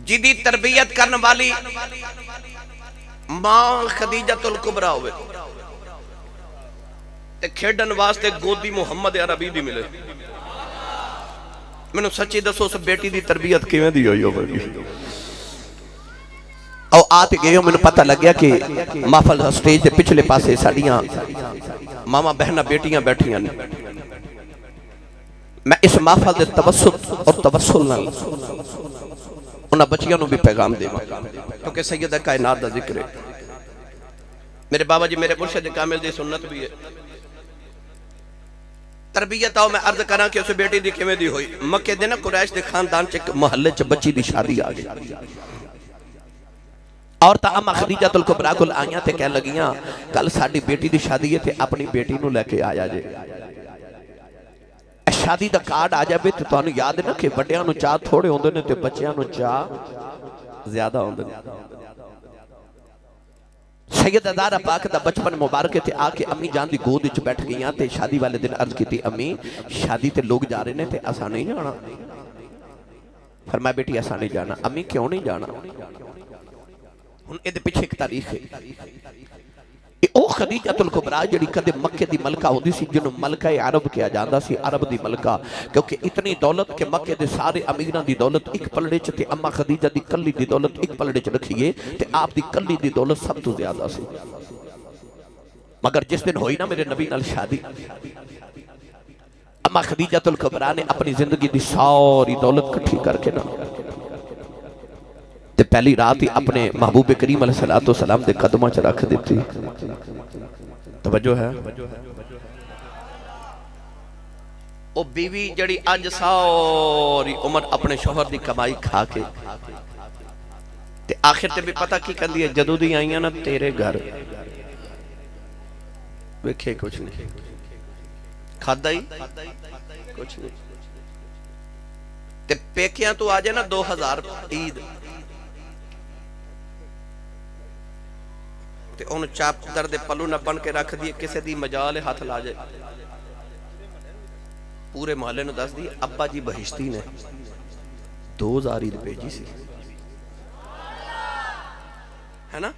S2: جدی تربیت کرن والی ماں خدیجۃ الکبریٰ ہوئے تے کھیڈن واسطے گودی محمد عربی دی ملے. میں نے سچی دسو اس بیٹی دی تربیت کیویں دی ہوئی ہوگی. او آتے گئے ہو میں نے پتہ لگ گیا کہ محفل سٹیج دے پچھلے پاسے ساڑیاں ماما بہنہ بیٹیاں بیٹھیاں نے. میں اس محفل دے توسط اور توسل نہ انہاں بچیاں نو بھی پیغام دے کیونکہ سیدہ کائنات دا ذکر ہے. میرے بابا جی میرے مرشد کامل دی سنت بھی ہے. تربیت آؤ میں عرض کرنا کہ اس بیٹی دی کیویں دی ہوئی. مکے دے نا قریش دے خاندان چ محلے چ بچی دی شادی آ گئی. اور تا اما خدیجۃ الکبریٰ کول آئیاں تے کہہ لگیاں کل ساڈی بیٹی دی شادی ہے تے اپنی بیٹی نو لے کے آیا جے. شادی دا کارڈ آ جائے تے تانوں یاد ہے نا کہ بڑیاں نو چاہ تھوڑے ہوندے نے تے بچیاں نو چاہ زیادہ ہوندے نے. سیدہ زہرا پاک دا بچپن مبارک تے آ کے امی جان دی گود وچ بیٹھ گئیاں تے شادی والے دن عرض کیتی امی شادی تے لوگ جا رہے نے تے اساں نہیں جانا. فرمایا بیٹی اساں نہیں جانا. امی کیوں نہیں جانا؟ ہن اے دے پیچھے ایک تاریخ ہے. او خدیجۃ الکبریٰ جڑی کدے مکے دی ملکہ ہوندی سی جنوں ملکہ عرب کیا جاندا سی. عرب دی ملکہ کیونکہ اتنی دولت کہ مکے دے سارے امیراں دی دولت ایک پلڑے چ تے اما خدیجہ دی کلی دی دولت ایک پلڑے چ رکھیے تے آپ دی کلی دی دولت سب تو زیادہ سی. مگر جس دن ہوئی نا میرے نبی نال شادی اما خدیجۃ الکبریٰ نے اپنی زندگی دی ساری دولت کٹھی کر کے نا تے پہلی رات ہی اپنے محبوب کریم علیہ السلام دے قدمہ چ رکھ دیتی. توجہ ہے. او بیوی جڑی اج ساری عمر اپنے شوہر دی کمائی کھا کے تے آخر تے بھی پتہ کی کندی ہے جدوں دی آئیاں نا تیرے گھر ویکھے کچھ نہیں کھادا ہی کچھ نہیں تے پیکیاں تو آ جائے نا 2000 عید تے انہوں چاپ در دے پلو نہ بن کے رکھ دیئے کسے دی مجال ہاتھ لا جائے. پورے محلے نے دس دی ابا جی بہشتی نے 2000 عید بھیجی سی ہے نا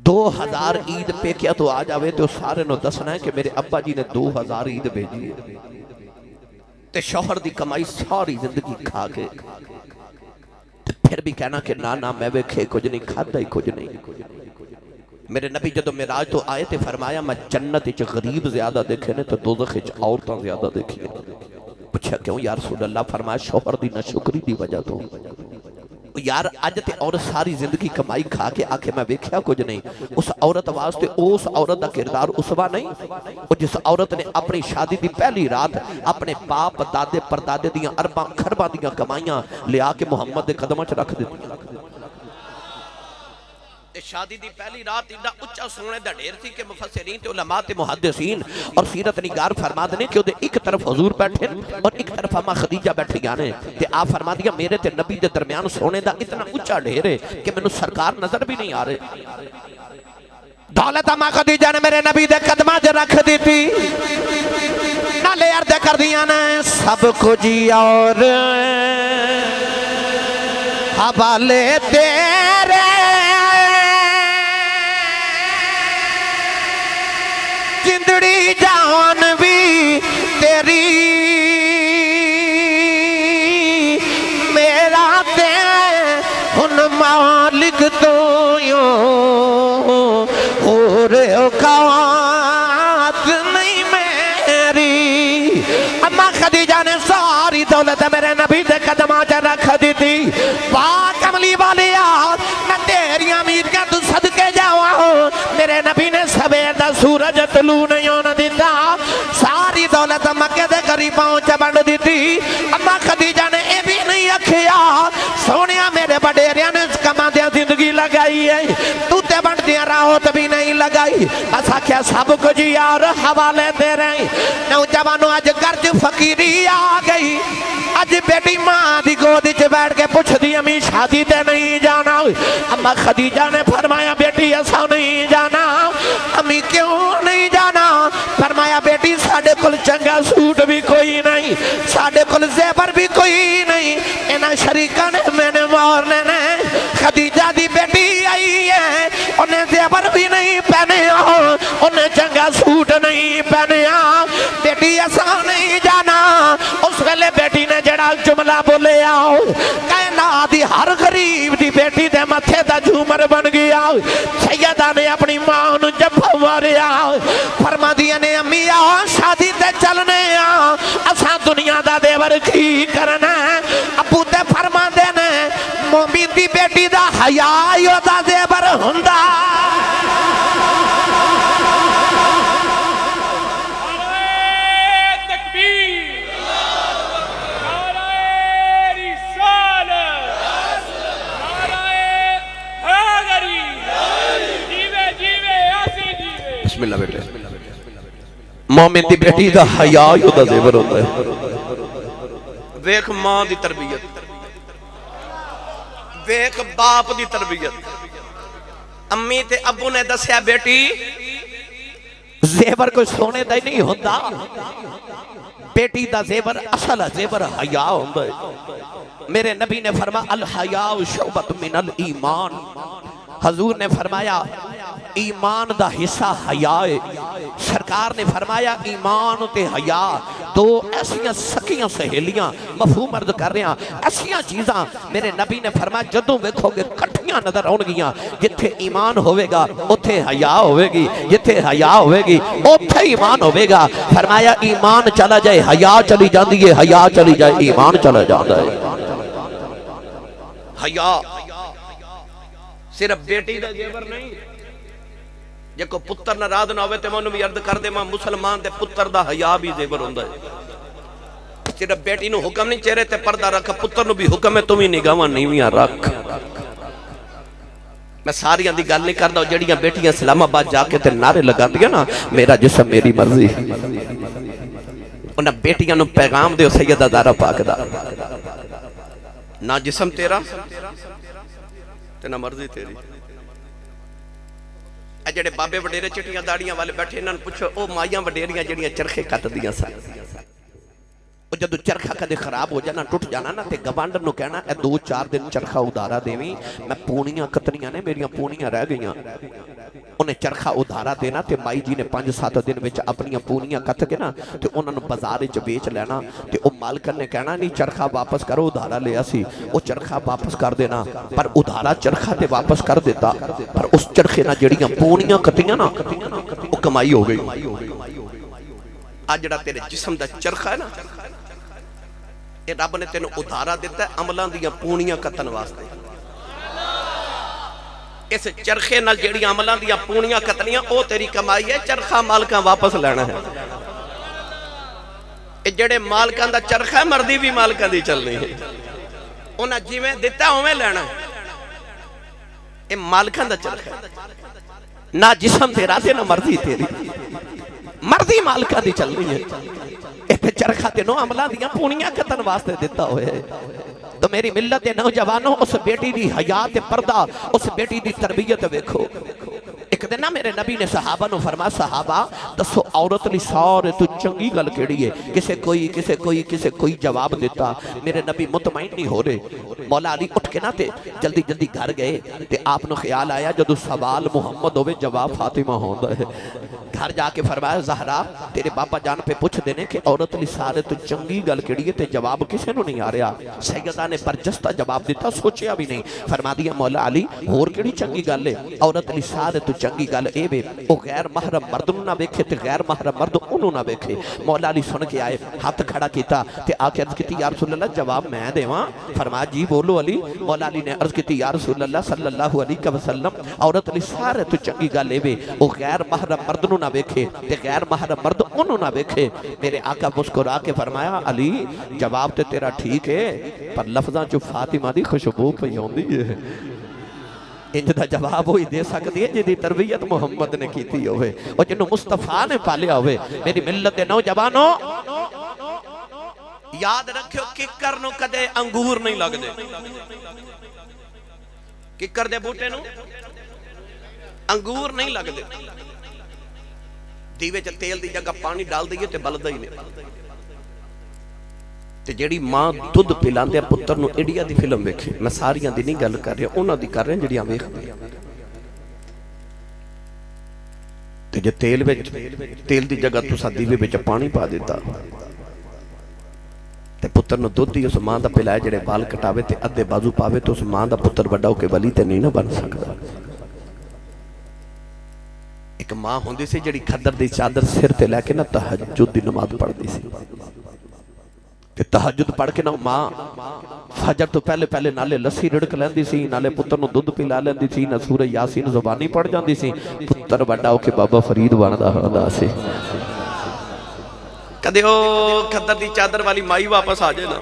S2: 2000 عید پہ کیا تو آ جاوے تو سارے نو دسنا ہے کہ میرے ابا جی نے 2000 عید بھیجی ہے تے شوہر دی کمائی ساری زندگی کھا کے پھر بھی کہنا کہ نانا میں ویکھے کچھ نہیں کھادا ہی کچھ نہیں. میرے نبی جدو معراج تو آئے تے فرمایا میں جنت وچ غریب زیادہ دیکھے نے تو دوزخ وچ عورتاں زیادہ دیکھی نے. پوچھا کیوں یا رسول اللہ؟ فرمایا شوہر دی ناشکری دی وجہ تو. یار اج تے عورت ساری زندگی کمائی کھا کے آکھے میں ویکھیا کچھ نہیں. اس عورت واسطے اس عورت دا کردار اسوا نہیں او جس عورت نے اپنی شادی دی پہلی رات اپنے باپ دادے پردادے دیاں ارباں خرباں دیاں کمائیاں لیا کے محمد دے قدماں چ رکھ دتی. شادی دی پہلی رات ایڈا اچھا سونے دا ڈھیر تھی کہ مفسرین تے علماء تے محدثین اور سیرت نگار فرما دنے کہ وہ ایک طرف حضور بیٹھے اور ایک طرف اما خدیجہ بیٹھے گانے تے آپ فرما دیا میرے تے نبی دے درمیان سونے دا اتنا اچھا ڈھیر ہے کہ میں نے سرکار نظر بھی نہیں آ رہے. دولت اما خدیجہ نے میرے نبی دے قدمہ دے رکھ دی تھی نالے عرض کر دیا نے سب کچھ اور حوالے تیرے زندڑی جان بھی تیری میرا تے ان مالک تو یوں اور اوقات نہیں میری. اما خدیجہ نے ساری دولت میرے نبی دے قدماں چ رکھ دی تھی. پاک کملی والیا میں تیری امید کا تو صدقے جاوا ہوں میرے نبی نے سویر دا سورج طلوع نہیں ہونا دیتا. ساری دولت مکے دے غریباں چ بنڈ دیتی. اما خدیجہ نے اے بھی نہیں آکھیا سونیا میرے بڈیریاں نے کما دیا زندگی لگائی ہے تو تے بنڈ دی نے راوت بھی نہیں لگائی بس آکھیا سب کچھ یار حوالے دے رہے نوجوانوں اج گرج فقیری آ گئی اج بیٹی ماں دی گود وچ بیٹھ کے پوچھ دی امی شادی تے نہیں جانا اما خدیجہ نے فرمایا بیٹی ایسا نہیں جانا امی کیوں نہیں جانا فرمایا بیٹی ساڑھے کل چنگا سوٹ بھی کوئی نہیں ساڑھے کل زیبر بھی کوئی نہیں انہاں شریکہ نے میں نے مورنے نے خدیجہ دی بیٹی آئی ہے انہیں زیبر بھی نہیں پہنے انہیں چنگا سوٹ نہیں پہنے بیٹی ایسا نہیں جانا اس ویلے بیٹی نے جڑا جملہ بولے آؤ کہنا دی ہر غریب دی بیٹی دے متھے دا جھومر بن گیا سیدہ نے اپنی ماں نو جب ماریا فرما دیا نے امی آؤ شادی تے چلنے اساں دنیا دا دیور کی کرنا ابو تے فرما دینے مومن دی بیٹی دا حیاء یو دا دیور ہندہ بسم اللہ بیٹے مومن دی بیٹی دا حیاء یو دا زیور ہوتا ہے ویک ماں دی تربیت ویک باپ دی تربیت امی تے ابو نے دسیا بیٹی زیور کوئی سونے دا ہی نہیں ہوتا بیٹی دا زیور اصل زیور حیاء ہوتا ہے میرے نبی نے فرمایا الحیاء شعبۃ من الایمان حضور نے فرمایا ایمان دا حصہ حیاء سرکار نے فرمایا ایمان تے حیاء دو ایسیاں سکیاں سہیلیاں مفہوم عرض کر رہے ہیں ایسیاں چیزاں میرے نبی نے فرمایا جدوں ویکھو گے کٹھیاں نظر آن گیاں جتھے ایمان ہوئے گا اتھے حیاء ہوئے گی جتھے حیاء ہوئے گی اتھے ایمان ہوئے گا فرمایا ایمان چلا جائے حیاء چلی جاندی ہے حیاء چلی جائے ایمان چلا جاندہ ہے حیاء صرف بیٹی دا زیور نہیں جے کو پتر ناراض نہ ہوئے تے میں انہوں بھی عرض کر دے ماں مسلمان دے پتر دا حیاء بھی زیور ہوندہ ہے صرف بیٹی نو حکم نہیں چہرے تے پردہ رکھا پتر نو بھی حکم ہے تمہیں نگاواں نیویاں رکھ میں ساریاں دی گل نہیں کردا جڑیاں بیٹیاں اسلام آباد جا کے تے نعرے لگا دیا نا میرا جسم میری مرضی انہاں بیٹیاں نو پیغام دے سیدہ زہرا پاک دا نہ جسم تیرا تے نہ مرضی تیری اے جڑے بابے وڈیرے چٹیاں داڑیاں والے بیٹھے انہاں پوچھو او مائیاں وڈیریاں جڑیاں چرخے کٹ دیاں سن او جدو چرخہ کدے خراب ہو جانا ٹوٹ جانا نا تے گوانڈر نو کہنا اے 2-4 دن چرخہ ادارا دیویں میں پونیاں کتنیاں نے میریاں پونیاں رہ گئیاں انہیں چرخہ ادارا دینا تے مائی جی نے 5-7 دن وچ اپنیاں پونیاں کت کے نا تے انہاں نو بازار وچ بیچ لینا تے او مالکن نے کہنا نہیں چرخہ واپس کرو ادارا لیا سی او چرخہ واپس کر دینا پر ادارا چرخہ تے واپس کر دیتا پر اس چرخے نہ جڑیاں پونیاں کتیاں نا او کمائی ہو گئی آج جڑا تیرے جسم دا چرخہ ہے نا اے رب نے تینوں ادارا دیتا ہے عملان دیاں پونیاں کتن واسطے اس چرخے نال جیڑی عملان دیاں پونیاں کتنیاں او تیری کمائی ہے چرخہ مالکاں واپس لینا ہے اے جڑے مالکاں دا چرخہ ہے مردی بھی مالکاں دی چلنی ہے انہاں جی میں دیتا ہوں میں لینا ہے اے مالکاں دا چرخہ ہے نہ جسم تیرا تے نہ مرضی تیری مرضی مالکاں دی چلنی ہے ایتھے چرخہ تے نو عملہ دیاں پونیاں کتن واسطے دیتا ہوئے تو میری ملت نوجوانوں اس بیٹی دی حیات پردہ اس بیٹی دی تربیت ویکھو ایک دن نا میرے نبی نے صحابہ نو فرما صحابہ دسو عورت لی سارے تو چنگی گل کیڑی ہے کسے کوئی جواب دیتا میرے نبی مطمئن نہیں ہو رہے مولا علی اٹھ کے نہ تے جلدی جلدی گھر گئے تے آپ نو خیال آیا جدو سوال محمد ہوئے جواب فاطمہ ہوندہ ہے گھر جا کے فرمایا زہرا تیرے باپا جان پہ پوچھ دینے کہ عورت لی سارے تو چنگی گل کیڑی ہے تے جواب کسے نو نہیں آ رہا سیدہ نے برجستہ جواب دیتا سوچیا بھی نہیں فرما دیا مولا علی اور کیڑی چنگی گل ہے عورت لی سارے تو چنگی گل اے بے او غیر محرم مرد نہ بیکھے تے غیر محرم مرد انہوں نہ بیکھے مولا علی سن کے آئے ہاتھ کھڑا کیتا تے آکے عرض کیتی یا رسول اللہ جواب میں دیواں فرمایا جی بولو علی مولا علی نے عرض کیتی یا رسول اللہ صلی اللہ علیہ وسلم عورت لی سارے تو چنگی گل اے بے او غیر محرم مرد نہ بیکھے تے غیر محرم مرد انہوں نہ بیکھے میرے آقا مسکرا کے فرمایا علی جواب تے تیرا ٹھیک ہے پر لفظاں جو فاطمہ دی خوشبو پہ ہوندی ہے انج دا جواب ہوئی دے سکتی ہے جدی تربیت محمد نے کیتی ہوئے اور جنہوں مصطفیٰ نے پالیا ہوئے. میری ملت نوجوانوں یاد رکھو ککر نو کدے انگور نہیں لگ دے. ککر دے بوٹے نو انگور نہیں لگ دے. دیوے چا تیل دی جگہ پانی ڈال دئیے تے بلدہ ہی نہیں. تے جیڑی ماں دودھ پلان دے پتر نو انڈیا دی فلم ویکھے. میں ساریاں دی نہیں گل کر رہے ہیں، انہاں دی کر رہے ہیں جیڑیاں ویکھ دے. تے جے تیل دی جگہ تسا دیوے وچ پانی پا دیتا تے پتر نو دودھ دی اس ماں دا پلائے جڑے بال کٹاوے تے ادھے بازو پاوے تو اس ماں دا پتر بڑا ہو کے ولی تے نہیں نہ بن سکتا. ایک ماں ہوندی سی جڑی کھدر دی چادر سر تے لے کے نہ تہجد دی نماز پڑھ دی سی. تے تہجد پڑھ کے نہ ماں فجر تو پہلے نالے لسی رڑک لیندی سی، نالے پتر نو دودھ پلا لیندی سی، نہ سورہ یاسین زبانی پڑھ جاندی سی. پتر بڑا ہو کے بابا فرید بندا ہوندا سی. کدے او کھدر دی چادر والی مائی واپس آ جائے نا،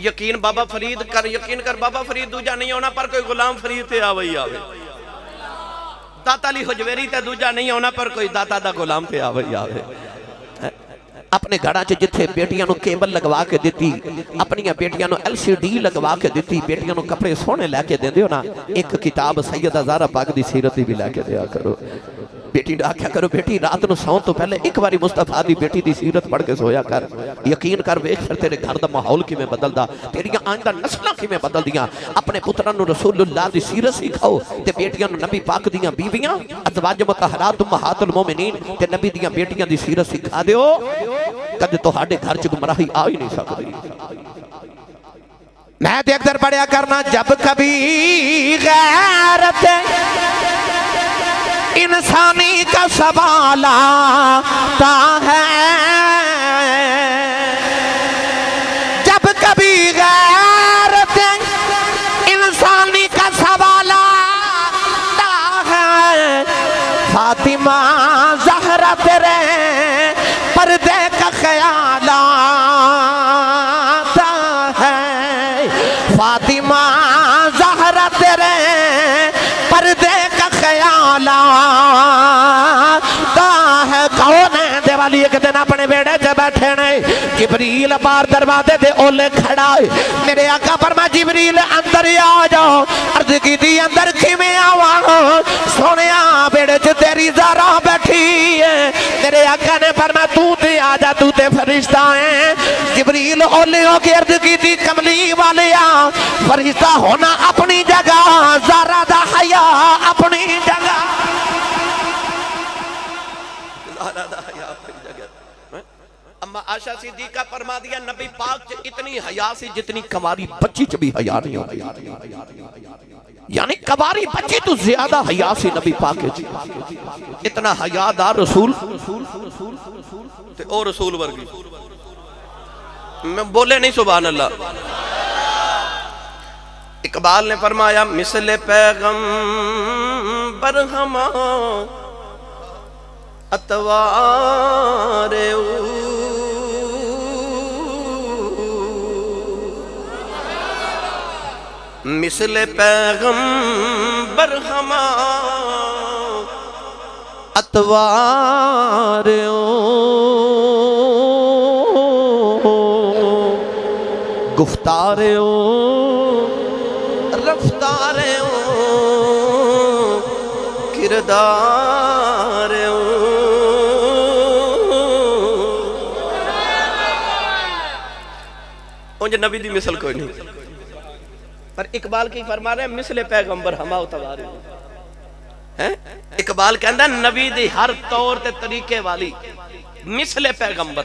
S2: یقین بابا فرید کر، یقین کر بابا فرید دوجا نہیں ہونا پر کوئی غلام فرید تے آوئی آوے. داتا علی حجویری تے دوجا نہیں ہونا پر کوئی داتا دا غلام تے آوئی آوے. اپنے گھڑا چ جتھے بیٹیاں نو کیبل لگوا کے دیتی، اپنی بیٹیاں نو LCD لگوا کے دیتی، بیٹیاں نو کپڑے سونے لے کے دے دیو نا. ایک کتاب سیدہ زہرا پاک دی سیرت بھی لے کے دیا کرو. بیٹی نے آکھیا کرو بیٹی رات نو سون تو پہلے ایک باری مصطفیٰ دی بیٹی دی سیرت پڑھ کے سویا کر. یقین کر ویکھ پھر تیرے گھر دا ماحول کی میں بدل دا، تیریاں آئندہ نسلہ کی میں بدل دیاں. اپنے پتران نو رسول اللہ دی سیرت سکھاؤ تے بیٹیاں نو نبی پاک دیاں بیویاں ازواج مطہرات امہات المومنین تے نبی دیاں بیٹیاں دی سیرت سکھا دیو. کد تو ہاڑے گھر چ گمراہی آ ہی نہیں سکتی. میں دیکھ در پڑھیا کرنا جب کبھی غیرت انسانی کا سوال آتا ہے، جب کبھی غیرت انسانی کا سوال آتا ہے، فاطمہ زہرا تیرے پردے کا خیال آتا ہے، فاطمہ زہرا تیرے پردے کا خیال آتا ہے. کون ہے دیوالی ایک دن اپنے بیڑے سے بیٹھے نے، جبریل بار دروازے دے اولے کھڑا ہے. میرے آقا فرما جبریل اندر ہی آ جاؤ. عرض کی دی اندر کی میں آواں سونیا بیڑے سے تیری زہرا بیٹھی ہے. میرے آقا نے فرما تو تے آ جا، تو تے فرشتہ ہیں. جبریل اولے ہو کے عرض کی دی کملی والیا فرشتہ ہونا اپنی جگہ، زہرا دا حیا اپنی جگہ. زہرا دا حیا اپنی جگہ. اما عائشہ صدیقہ فرما دیا نبی پاک سے اتنی حیا سی جتنی کماری بچی چ بھی حیا نہیں ہوتی. یعنی کباری بچی تو زیادہ حیا سی نبی پاک جی. اتنا حیا دار رسول تے او رسول ورگی. میں بولے نہیں سبحان اللہ. اقبال نے فرمایا مثل پیغمبر ہما اتوار مثل پیغمبر ہما اتوار گفتار رفتار کردار انج نبی دی مثل کوئی نہیں. پر اقبال کی فرما رہے ہیں مثل پیغمبر ہما اتوار. اقبال کہندہ نبی دی ہر طور تے طریقے والی مثل پیغمبر.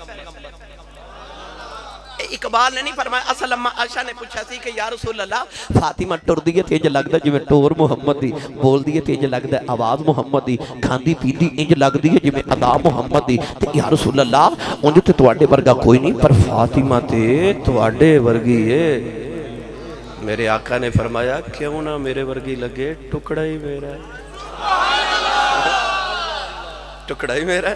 S2: اقبال نے نہیں فرمایا. اصل اما عائشہ نے پوچھا سی کہ یا رسول اللہ فاطمہ ٹر دیئے تیج لگتا جو میں ٹور محمد دی، بول دیئے تیج لگتا آواز محمد دی، کھاندی پیندی انج لگ دیئے جو میں ادا محمد دی. یا رسول اللہ انجو تے توڑے ورگا کوئی نہیں پر فاطمہ تے توڑے ورگی ہے. میرے آقا نے فرمایا کیوں نہ میرے ورگی لگے، ٹکڑا ہی میرا ہے، ٹکڑا ہی میرا ہے.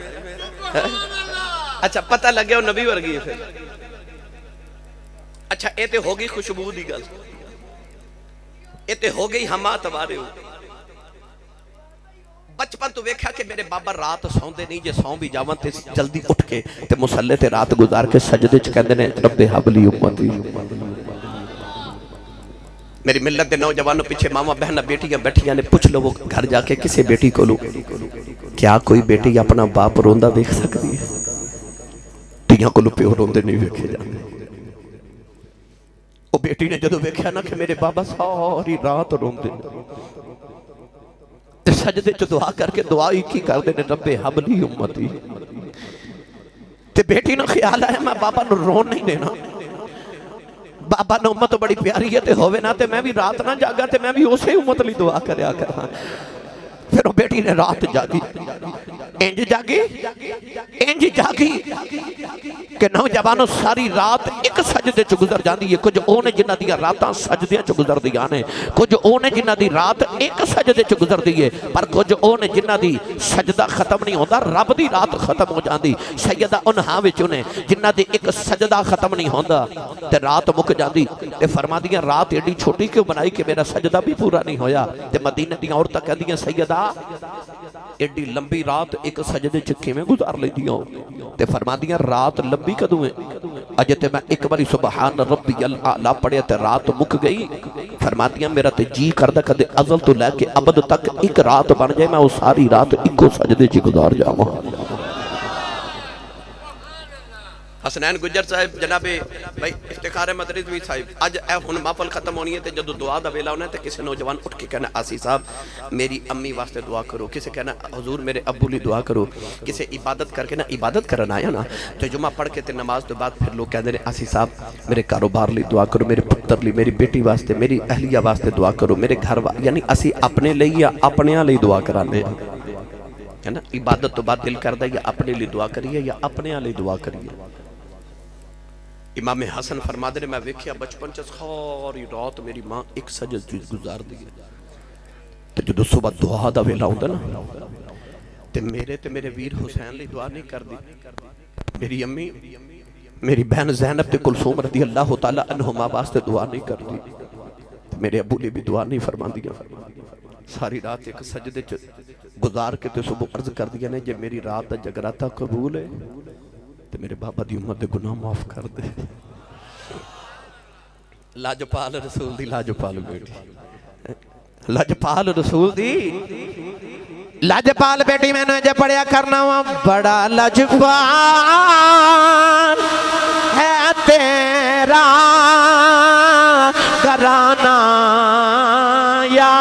S2: اچھا پتہ لگے وہ نبی ورگی ہے. پھر اچھا اے تے ہوگی خوشبو دی گل. یہ تے ہو گئی ہما توارے ہو بچپن تو ویکھا کہ میرے بابا رات سون دے نہیں جے سون بھی جاون تے جلدی اٹھ کے تے مسلے تے رات گزار کے سجدے چ کہندے نے رب حبلی امتی میری ملت دے نوجوانوں پیچھے ماما بہنہ بیٹیاں بیٹھیاں نے پوچھ لو وہ گھر جا کے کسے بیٹی کو لو کیا کوئی بیٹی اپنا باپ روندہ دیکھ سکتی ہے تیاں کو لو پیو روندے نہیں ویکھے جاندے وہ بیٹی نے جدو ویکھیا نا کہ میرے بابا ساری رات روندے تے سجدے چ دعا کر کے دعا ہی کی کر دے نے رب حبلی امتی تے بیٹی نو خیال ہے میں بابا نو رون نہیں دینا بابا نے امت بڑی پیاری ہے تے ہوئے نا تے میں بھی رات نہ جاگا تے میں بھی اسے امت لی دعا کریا کرا پھر وہ بیٹی نے رات جاگی انج جاگی کہ نوجوانوں ساری رات ایک سجدے چ گزر جاندی ہے کچھ اونے جنہ دیا راتاں سجدیاں چ گزر دیا نے کچھ اونے جنہ دی رات ایک سجدے چ گزر دی ہے پر کچھ اونے جنہ دی سجدہ ختم نہیں ہوندہ رب دی رات ختم ہو جاندی سیدہ انہاں وچ نے جنہ دی ایک سجدہ ختم نہیں ہوندہ تے رات مک جاندی تے فرما دیا رات ایڈی چھوٹی کیوں بنائی کہ میرا سجدہ بھی پورا نہیں ہویا تے مدینہ دیا عورتاں کہہ دیا سیدہ ایڈی لمبی رات ایک سجدے چکے میں گزار لے دیا تے فرما دیا رات لمبی کدوں ہے اجے تے میں ایک باری سبحان ربی الاعلیٰ پڑھے تے رات مک گئی فرما دیا میرا تے جی کردہ کدے ازل تو لے کے ابد تک ایک رات بن جائے میں وہ ساری رات ایکو سجدے چ گزار جاواں حسنین گجر صاحب جناب بھائی افتخار مدرس بھی صاحب آج اے ہن محفل ختم ہونی ہے تے جدو دعا دا ویلا ہونا ہے تے کسے نوجوان اٹھ کے کہنا آسی صاحب میری امی واسطے دعا کرو کسے کہنا حضور میرے ابو لی دعا کرو کسے عبادت کر کے نا عبادت کرنا آیا نا تو جمعہ پڑھ کے تے نماز تو بعد پھر لوگ کہتے ہیں آسی صاحب میرے کاروبار لی دعا کرو میرے پتر لی میری بیٹی واسطے میری اہلیہ واسطے دعا کرو میرے گھر یعنی اسی اپنے لئی یا اپنے لئی دعا کرانے ہے نا عبادت تو بعد دل کردہ یا اپنے لی دعا کریے یا اپنے لئی دعا کریے امام حسن فرما دے میں ویکھیا بچپن چ ساری رات میری ماں ایک سجدے گزار دی تے جدو صبح دعا دا ویلا ہوندا نا تے میرے ویر حسین لی دعا نہیں کردی میری امی میری بہن زینب تے کلثوم رضی اللہ تعالی عنہما واسطے دعا نہیں کردی میرے ابو لی بھی دعا نہیں فرماندیا ساری رات ایک سجدے چ گزار کے تے صبح عرض کر دیا نے جے میری رات دا جگراتا قبول ہے تے میرے بابا دی امت دے گناہ معاف کر دے لاجپال رسول دی لاجپال بیٹی لاجپال رسول دی لاجپال بیٹی میں نے جے پڑھیا کرنا ہوا بڑا لاجپال ہے تیرا گھرانہ یا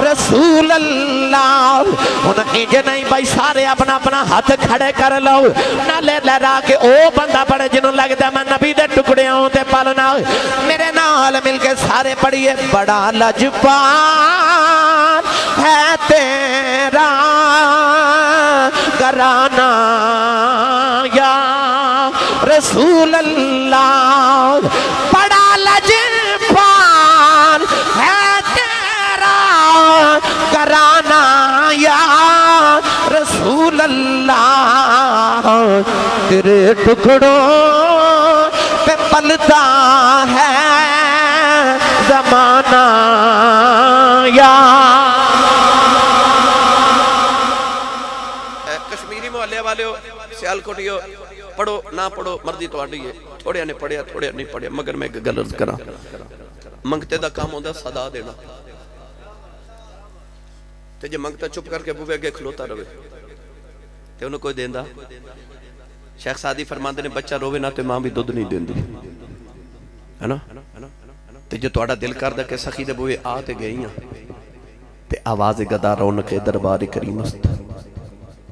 S2: رسول اللہ انہیں انجھے نہیں بھائی سارے اپنا اپنا ہاتھ کھڑے کر لو نہ لے لہرا کے او بندہ پڑے جنہوں لگتا میں نبی دے ٹکڑے ہوں تے پالنا میرے نال مل کے سارے پڑھئے بڑا لاجپال ہے تیرا گھرانہ یا رسول اللہ بڑا لاجپال ہے تیرا گھرانہ یا رسول اللہ تیرے ٹکڑوں پہ پلتا ہے زمانہ یا کشمیری محلے والے ہو سیال کوٹی ہو پڑھو نہ پڑھو مرضی تو آڈی ہے تھوڑے نے پڑھیا تھوڑے نہیں پڑھیا مگر میں ایک گل عرض کرا منگتے دا کام ہوندہ صدا دینا تے جے منگتا چپ کر کے بوے گے کھلوتا روے تے انہوں کوئی دیندہ شیخ سعدی فرماندے نے بچہ روے نہ تے ماں بھی دودھ نہیں دیندی ہے نا تے جو توڑا دل کردہ کہ سخی دے بوے آتے گئی ہیں تے آواز گدا رونق دربار کریم است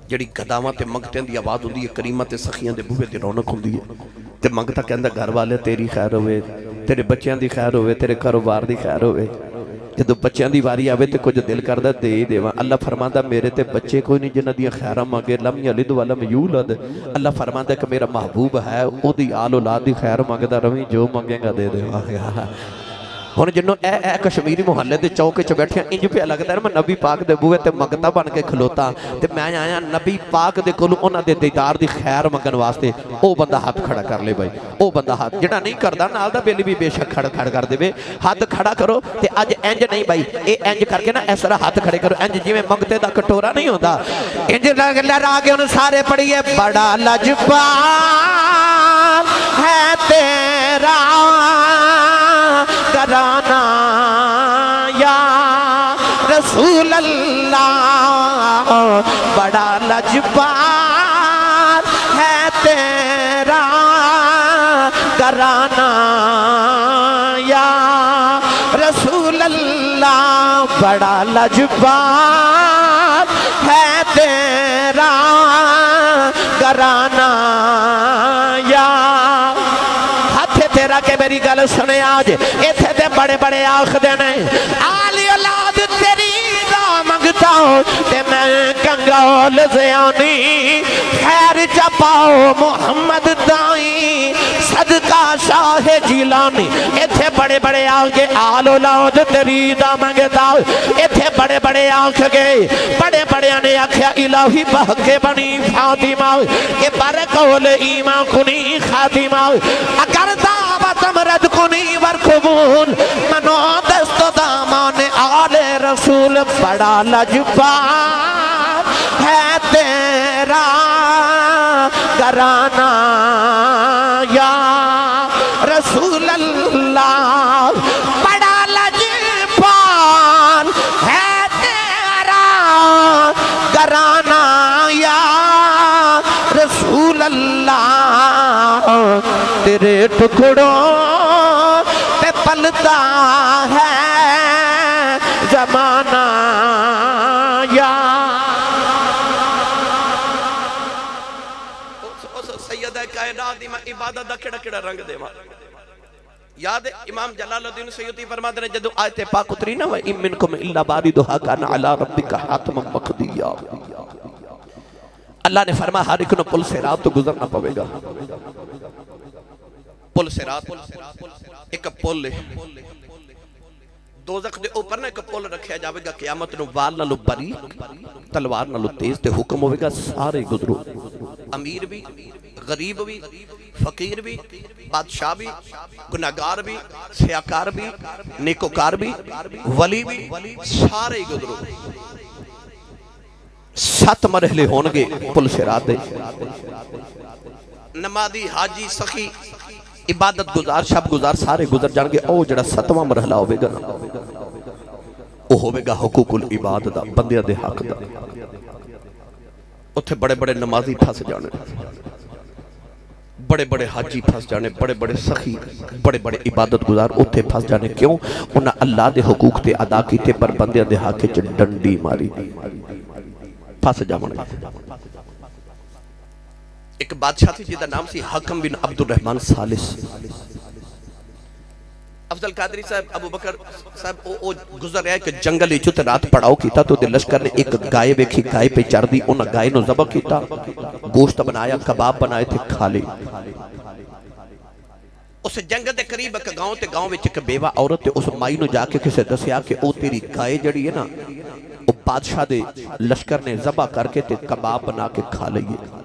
S2: جڑی گداواں تے منگتے دی آواز ہوندی ہے کریمہ تے سخیاں دے بوے تے رونق ہوندی ہے تے منگتا کہندہ گھر والے تیری خیر ہوئے تیرے بچیاں دی خیر ہوئے تیرے کاروبار دی خیر ہوئے جدو بچیاں دی واری آوے تے کچھ دل کردہ دے ہی دیواں اللہ فرماندہ میرے تے بچے کوئی نہیں جنہ دیا خیرہ مانگے لم یلد ولم یولد اللہ فرماندہ کہ میرا محبوب ہے او دی آل اولاد دی خیر مانگے دا رویں جو مانگیں گا دے دیواں ہن جنوں اے کشمیری محلے دے چوک چ بیٹھے انج پیا لگدا ہے میں نبی پاک دے بوئے تے منگتا بن کے کھلوتا تے میں آیا نبی پاک دے کولوں انہاں دے دیدار دی خیر منگن واسطے او بندہ ہاتھ کھڑا کر لے بھائی او بندہ ہاتھ جڑا نہیں کردا نال دا بیلی بھی بے شک کھڑا کر دے ہاتھ کھڑا کرو تے اج انج نہیں بھائی اے انج کر کے نا اس طرح ہاتھ کھڑے کرو انج جویں منگتے دا کٹورا نہیں ہوندا انج لہرا کے ان سارے پڑھیے بڑا لجپال ہے تیرا گھرانہ یا رسول اللہ بڑا لجپال ہے تیرا گھرانہ یا رسول اللہ بڑا لجپال ہے تیرا گھرانہ یا تیرا کہ میری گل سنے آج ایتھے تے بڑے بڑے آخدے نے آلی اولاد تیری راہ منگتا ہوں تے میں کنگول زیانی خیر چپاؤ محمد دائی صدقہ شاہ جیلانی ایتھے بڑے بڑے آگے آل اولاد تیری راہ منگتا ہوں ایتھے بڑے بڑے آنکھ گئے بڑے بڑے نے آکھیا الہی بہکے بنی فاطمہ یہ برکول ایمان کنی خاتمہ اگر دعوت مرد کنی ورکبون منو دست دامان آل رسول بڑا لجپال ہے تیرا گھرانہ یا رسول اللہ بڑا لجپال ہے تیرا گھرانہ یا رسول اللہ تیرے ٹکڑوں پہ پلتا ہے زمانہ یا سیدہ کائنات دی میں عبادت دا کڑا کڑا رنگ دے ماں یاد ہے امام جلال الدین سیوطی فرماتے ہیں جدو آیت پاک اتری نا وَإِن مِّنْكُمْ إِلَّا بَارِدُهَا كَانَ عَلَىٰ رَبِّكَ حَاتِمًا مَقْضِيًّا اللہ نے فرمایا ہر ایک نو پل سے رات تو گزرنا پوے گا پل سے رات ایک پل ہے دوزخ دے اوپر نا ایک پل رکھیا جاوے گا قیامت نو وال نالو بری تلوار نالو تیز تے حکم ہوئے گا سارے گزرو امیر بھی غریب بھی فقیر بھی بادشاہ بھی گناہگار بھی سیاکار بھی نیکوکار بھی ولی بھی سارے گزرو 7 مرحلے ہونگے پل صراط دے نمازی حاجی سخی عبادت گزار شب گزار سارے گزر جانگے او جڑا 7واں مرحلہ ہوئے گا او ہوئے گا حقوق العباد دا بندیاں دے حق دا اتھے بڑے بڑے نمازی پھنس جانے بڑے بڑے حاجی پھنس جانے بڑے بڑے سخی بڑے بڑے عبادت گزار اتھے پھنس جانے کیوں انہاں اللہ دے حقوق تے ادا کیتے پر بندیاں دے حق چ ڈنڈی ماری پھنس جانے ایک بادشاہ تھی جیدہ نام سی حکم بن عبد الرحمن ثالث افضل قادری صاحب ابو بکر صاحب او گزر رہا ہے کہ جنگل ایچو رات پڑاؤ کیتا تو دے لشکر نے ایک گائے بیکھی گائے پہ چار دی انہا گائے نو ذبح کیتا گوشت بنایا کباب بنائے تھے کھا لے اس جنگل دے قریب ایک گاؤں تے گاؤں وچ ایک بیوہ عورت تے اس مائی نو جا کے کسے دسیا کہ او تیری گائے جڑی ہے نا او بادشاہ دے لشکر نے ذبح کر کے تے کباب بنا کے کھا لئیے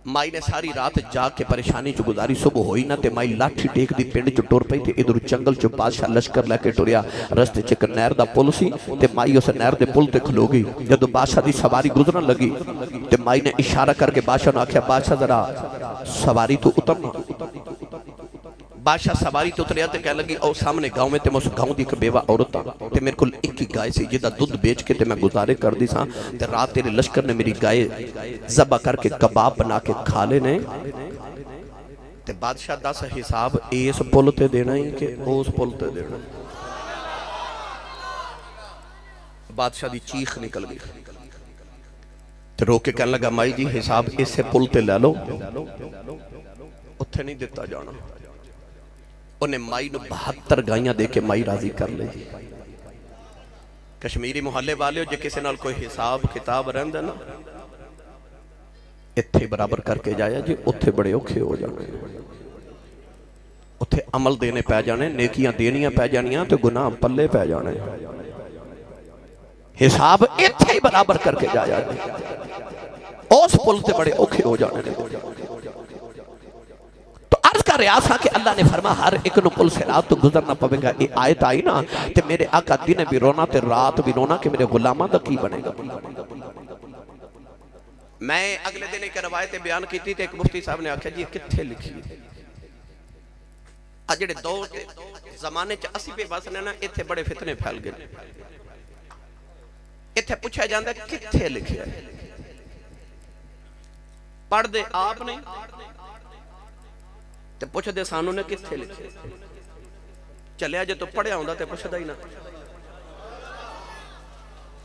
S2: مائی نے ساری رات جا کے پریشانی جو گزاری صبح ہوئی نا تے مائی لاٹھی ٹیک دی پنڈ جو ٹور پئی تے ادھر جنگل جو بادشاہ لشکر لے کے ٹوریا رستے چک نہر دا پل سی تے مائی اسے نہر دے پل تے کھلو گئی جدو بادشاہ دی سواری گزرن لگی تے مائی نے اشارہ کر کے بادشاہ نے آکھیا بادشاہ ذرا سواری تو اترنا بادشاہ سواری تو اتریا تے کہہ لگی او سامنے گاؤں میں تے میں اس گاؤں دی ایک بیوہ عورت تے میرے کل ایک ہی گائے سی جدہ دودھ بیچ کے تے میں گزارے کر دی ساں تے رات تیرے لشکر نے میری گائے ذبح کر کے کباب بنا کے کھا لینے تے بادشاہ دا سا حساب ایس پل تے دینا ہی کہ اس پل تے دینا بادشاہ دی چیخ نکل گئی تے رو کے کہنے لگا مائی جی حساب اسے پل تے لے لو اتھے نہیں دیتا جانا انہیں مائی نو 72 گائیاں دے کے مائی راضی کر لے کشمیری محلے والے ہو جے کسی نال کوئی حساب کتاب رہن نا اتھے برابر کر کے جایا جی اتھے بڑے اوکھے ہو جانے اتھے عمل دینے پہ جانے، نیکیاں دینیاں پہ جانیاں تو گناہ پلے پہ جانے، حساب اتھے ہی برابر کر کے جا جانے، اس پل تے بڑے اوکھے ہو جانے۔ تو عرض کا ریاسہ کہ اللہ نے فرما ہر ایک نو پل صراط تو گزرنا پوے گا۔ یہ آیت آئی نا تے میرے آقا دن بھی رونا تے رات بھی رونا کہ میرے غلامہ دا کی بنے گا۔ میں اگلے دن ایک روایت بیان کی تھی تے ایک مفتی صاحب نے آکھا جی یہ کتھے لکھی ہے؟ اجڑے دور زمانے چ اسی پہ بسنے نا اتھے بڑے فتنے پھیل گئے، اتھے پوچھا جاندہ کتھے لکھیا ہے؟ پڑھ دے آپ نے تے پوچھ دے سانوں نے کتھے لکھیا ہے؟ چلے آجے تو پڑھیا ہوندہ تے پوچھ دا ہی نا،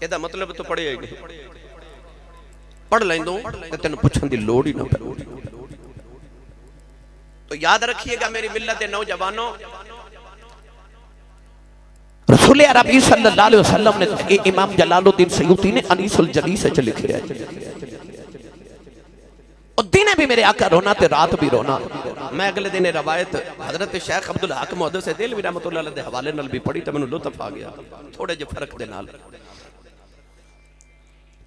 S2: یہ دا مطلب تو پڑھیا ہی نہیں، پڑھ لیں دوں تے تینوں پوچھن دی لوڑ ہی نہ پہ۔ تو یاد رکھیے گا میری ملت نوجوانوں، رسول عربی صلی اللہ علیہ وسلم نے امام جلال الدین سیوطی نے انیس الجلیس سے لکھے ہیں، اور دن بھی میرے آقا رونا تے رات بھی رونا۔ میں اگلے دن روایت حضرت شیخ عبدالحق محدث دہلوی رحمۃ اللہ علیہ دے حوالے نال بھی پڑھی تے میں لطف آ گیا تھوڑے جے فرق دے نال۔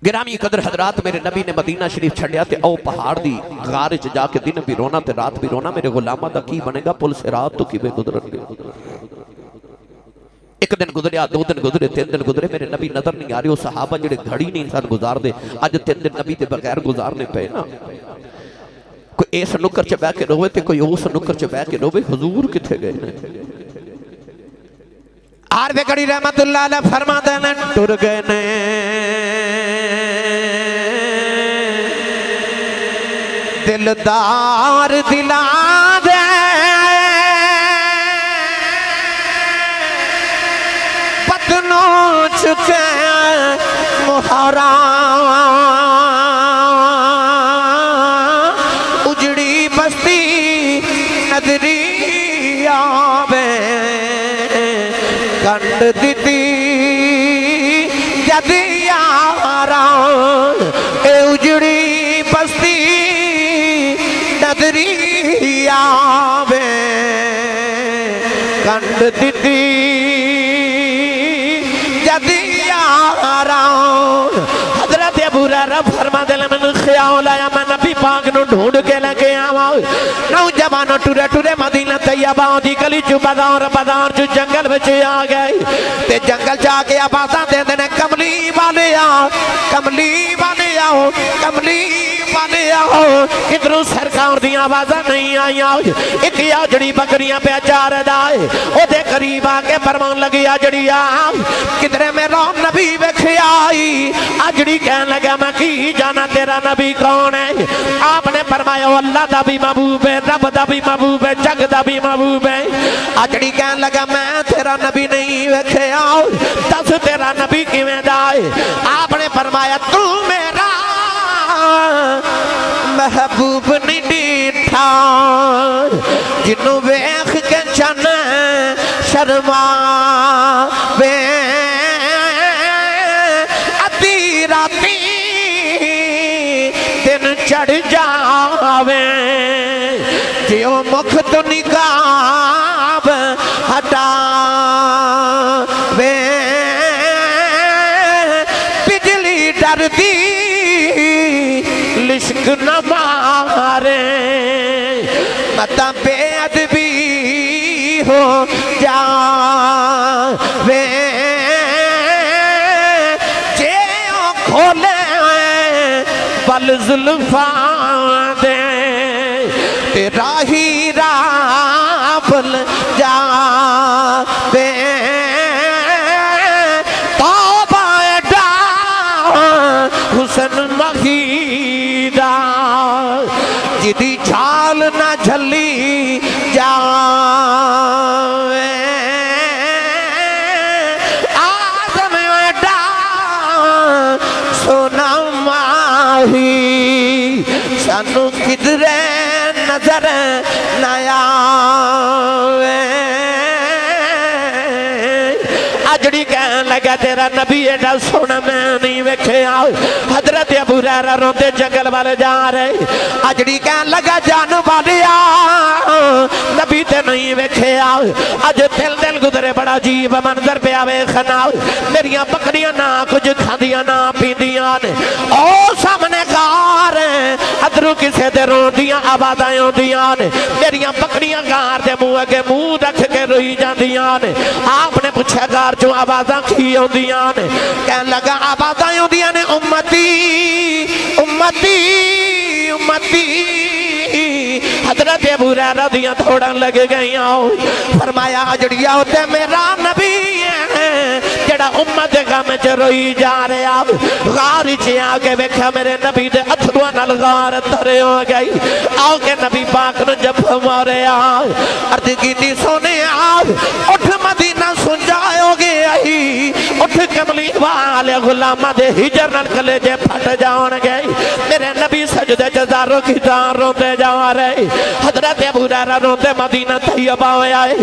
S2: گرامی قدر حضرات، میرے نبی نے مدینہ شریف چھڑیا تے او پہاڑ دی غار چ جا کے دن بھی رونا تے رات بھی رونا، میرے غلامہ دا کی بنے گا؟ پل صراط تو کی بے گزرن گے۔ ایک دن گزریا، دو دن گزرے، تین دن گزرے، میرے نبی نظر نہیں آ رہے، وہ صحابہ جڑے گھڑی نہیں انسان گزار دے اج تین دن نبی دے بغیر گزارنے پے نا۔ کوئی ایس نکر چ بیٹھ کے روے تے کوئی اس نکر چ بیٹھ کے روے، حضور کتھے گئے نے؟ عارف گڑھی رحمت اللہ علیہ فرما دینے ٹر گئے نے دلدار دلا دے بدنوں چکے مہارا اجڑی بستی نظری آوے کنڈ دیتی جد یاران اے اجڑی بستی نظری آوے کنڈ دیتی جد یاران۔ حضرت ابو ہریرہ فرما دے میں خیال آیا میں نبی پاک نو ڈھونڈ کے لگے آواں، نوجوانوں ٹورے ٹورے مدینہ طیبہ دی گلی چو بازار چو جنگل وچ آ گئے تے جنگل جا کے آوازاں دے دے کملی والے آؤ کملی والے آؤ کملی والے آؤ، کدھروں سرکار دی آوازاں نہیں آئیاں۔ ایک آجڑی بکریاں پہ چار دائے او دے قریب آ کے فرمان لگی آجڑی آ کدھرے میں رو نبی ویکھے آئی۔ آجڑی کہنے لگا میں کی جانا تیرا نبی کون ہے؟ آپ نے فرمایا اللہ دا بھی محبوب ہے، رب دا بھی محبوب ہے، جگ دا بھی محبوب ہے۔ آجڑی کہنے لگا میں تیرا نبی نہیں ویکھے آؤ، دس تیرا نبی کیویں دائے؟ آپ نے فرمایا تو میرا محبوب نہیں ڈیٹھا جنوں ویکھ کے چن شرما وے ادھی راتی دن چڑھ جاوے جیو مکھ تو نقاب ہٹا وے بجلی ڈر دی لشک نہ مارے متا بے ادبی ہو جاوے جیو کھولے بل زلفاں دے تیرا ہی راہ بل جاوے توبہ ڈا حسن مغیدہ جدی چھال نہ جھلی جاوے آدم اڈا سونا ماہی سانو کدرے نظر نہ آوے۔ آجڑی کہنے لگا تیرا نبی ایڈا سونا میں نہیں ویکھے آؤ۔ حضرت ابو ہریرہ روندے جنگل والے جا رہے، آجڑی کہنے لگا جان والے نبی تے نہیں نہیں ویکھے اج دل دل گزرے بڑا عجیب منظر پہ آوے خنا میریاں بکریاں نہ کچھ کھاندیاں نہ پیندیاں نے او سامنے گار ادھرو کسے دے روندیاں آوازاں آوندیاں نے میریاں بکریاں گار دے منہ اگے منہ رکھ کے روئی جاندیاں نے آپ نے پوچھا گار جو آوازاں کی آوندیاں نے کہنے لگا آوازاں آوندیاں نے امتی امتی امتی حضرت ابو ہریرہ دیاں تھوڑا لگ گئیاں فرمایا اجڑیا ہوتے میرا نبی ہے جڑا امت غم چ روئی جا رہا غار چ آ کے ویکھیا میرے نبی دے اتھرواں نال غار ترے ہو گئی آؤ کے نبی پاک نو جب ماریا عرض کیتی سونے اٹھ مدینہ سنجاؤ گے آئی اٹھ کملی والے غلامہ دے ہجر نال کلیجے پھٹ جاؤن گئی میرے نبی سجدے جزاروں کی دار روندے جا رہے حضرت ابو ہریرہ روندے مدینہ طیبہ ہوئے آئے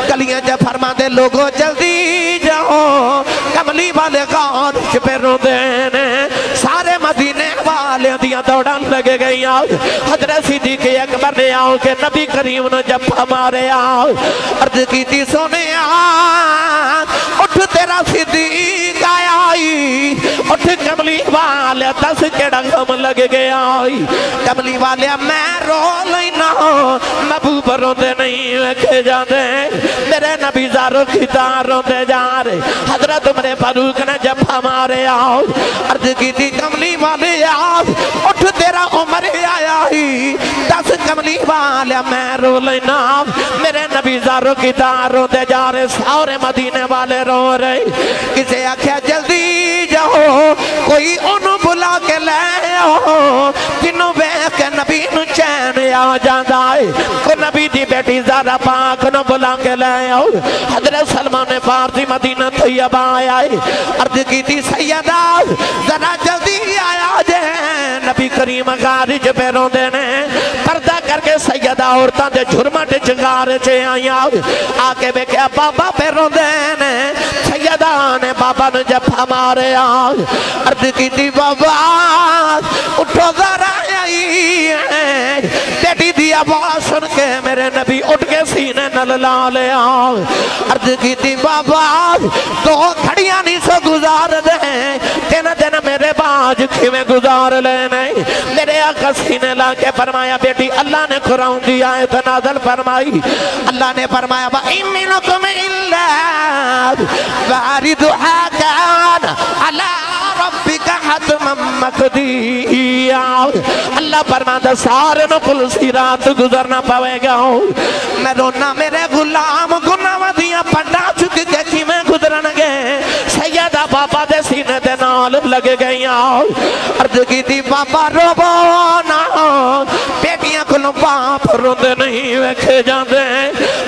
S2: گلیاں جب فرما دے لوگوں جلدی جاؤ کملی والے غار پہ روندے نے سارے مدینے والے دیاں دوڑاں لگے گئی حضرت صدیق اکبر نے آؤ کہ نبی کریم نے جب ہمارے آؤ عرض کی تھی سونے اٹھ تیرا صدیق آئی اٹھ کملی والے دس کیڑا غم لگ گیا کملی والے میں رو لینا محبوب روندے نہیں ویکھے جاندے میرے نبی زارو کی تار روندے جا رہے حضرت عمر فاروق نے جب ہمارے آؤ عرض کی تھی کملی والے آؤ اٹھ تیرا عمر آیا ہی دس کملی والے میں رو لینا میرے نبی زارو کی تار روندے جا رہے سارے مدینے والے رو رہے کسے آکھیا جلدی جاؤ کوئی انہوں بلا کے لے آؤ جنہوں بیک کے نبی نو چین آ جاندہ ہے کو نبی دی بیٹی زارا پاک نو بلا کے لے آؤ حضرت سلمان فارسی مدینہ طیبہ آیا ہے عرض کی تھی سیدہ ذرا جلدی آیا جے نبی کریم غارج پہ روندے نے پردہ کر کے سیدہ عورتاں دے جھرمٹ چنگار چے آیا آکے بے کیا بابا پہ روندے نے سیدہ نے بابا نے جب ہمارے آج عرض کی تھی بابا اٹھو ذرا آئی ہے بیٹی دی آواز سن کے میرے نبی اٹھ کے سینے نل لالے آج عرض کی تھی بابا دو کھڑیاں نہیں سو گزار دیں تین دن میرے باج کی میں گزار لینے میرے آقا سینے لا کے فرمایا بیٹی اللہ نے قرآن دی آیت نازل فرمائی اللہ نے فرمایا وَإِن مِّنكُمْ إِلَّا وَارِدُهَا كَانَ عَلَىٰ رَبِّكَ حَتْمًا مَّقْضِيًّا اللہ فرماتا سارے نو کل صراط گزرنا پاوے گا میں رونا میرے غلام گناہ دیاں پڑھا چک کے کی میں گزرن گے سیدہ بابا دے سینے دے نال لگ گئی عرض کی تھی بابا روبو نا بیٹیاں کلوں باپ روندے نہیں ویکھے جاندے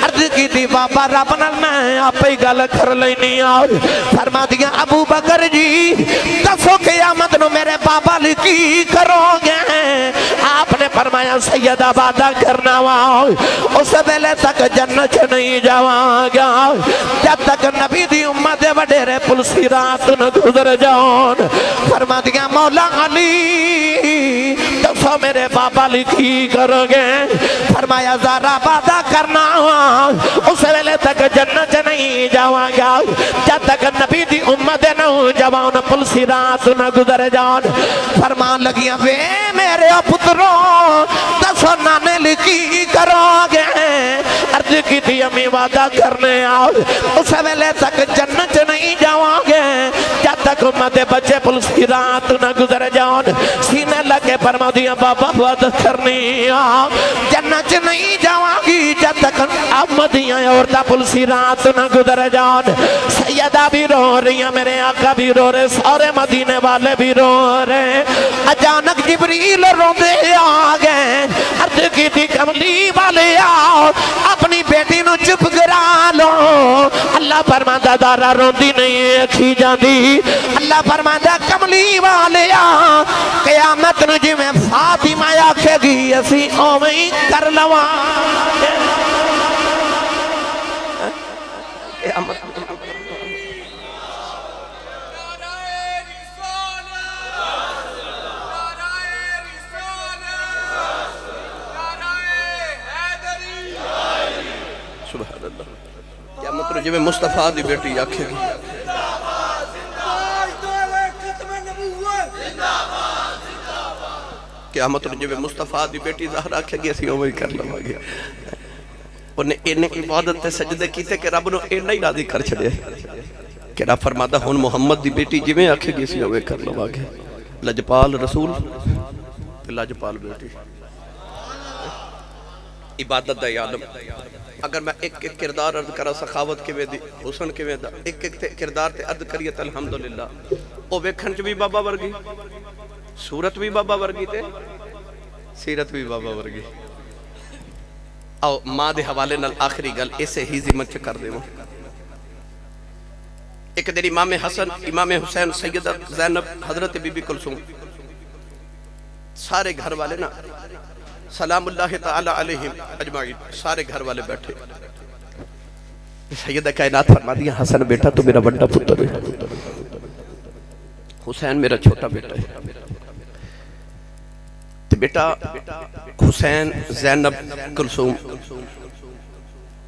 S2: عرض کی تھی بابا رب نال میں آپ ہی گل کر لینی فرما دیا ابو بکر جی دسو قیامت نو میرے بابا لکی کرو گے آپ نے فرمایا سیدہ وعدہ کرنا اس ویلے تک جنت نہیں جاواں گا جب تک نبی دی امت وڈیرے پل صراط نہ گزر جاؤن فرما دیا مولا علی دسو میرے بابا لکی کرو گے فرمایا ذرا وعدہ کرنا اس ویلے تک جنت نہیں جاواں گا جب تک نبی دی امت نوجوان پل صراط نہ گزر جان فرمان لگیاں وے میرے پتروں دسو نانے لکی کرو گے عرض کی تھی امی وعدہ کرنے آؤ اس ویلے تک جنت نہیں جاواں گے جب تک امت بچے پل صراط نہ گزر جان سینے لگے فرما دیا بابا وعدہ کرنی آؤ جنت نہیں جاواں گی جب تک امتیاں عورتہ پل صراط نہ گزر جان سیدہ بھی رو رہی ہیں میرے آقا بھی رو رہے سارے مدینے والے بھی رو رہے اچانک جبریل روندے آگئے عرض کی تھی کملی والے آؤ اپنی بیٹی نو چپ کرا لو اللہ فرماتا دارا روندی نہیں اکھی جاندی اللہ فرماتا کملی والے آؤ قیامت نو جی میں فاطمہ آکھے گی اسی اومئی کر لوا قیامت سبحان اللہ کیا مطلب جی مصطفیٰ دی بیٹی آکھے گی کیا مطلب جی مصطفیٰ دی بیٹی ظاہر آکھے گی اسی اوہ کر لوں گے انہیں انہیں عبادت تے سجدے کیتے کہ رب نو اینا ہی راضی کر چھڑے کہ رب فرماتا ہون محمد دی بیٹی جی میں آکھے گی اسی اوہ کر لوں گے لجپال رسول لجپال بیٹی عبادت دا عالم اگر میں ایک ایک کردار عرض کرا سخاوت کے ویدی حسن کے ویدہ ایک ایک کردار تے عرض کریت الحمدللہ او ویکھن چ بھی بابا ورگی صورت بھی بابا ورگی تے سیرت بھی بابا ورگی آؤ ماں دے حوالے نال آخری گل اسے ہی زمت کر دے ایک دن امام حسن امام حسین سیدہ زینب حضرت بی بی کلثوم سارے گھر والے نا سلام اللہ تعالی علیہم اجمعین سارے گھر والے بیٹھے سیدہ کائنات فرما دیا حسن بیٹا تو میرا بڑا پتر ہے حسین میرا چھوٹا بیٹا ہے تو بیٹا حسین زینب کلثوم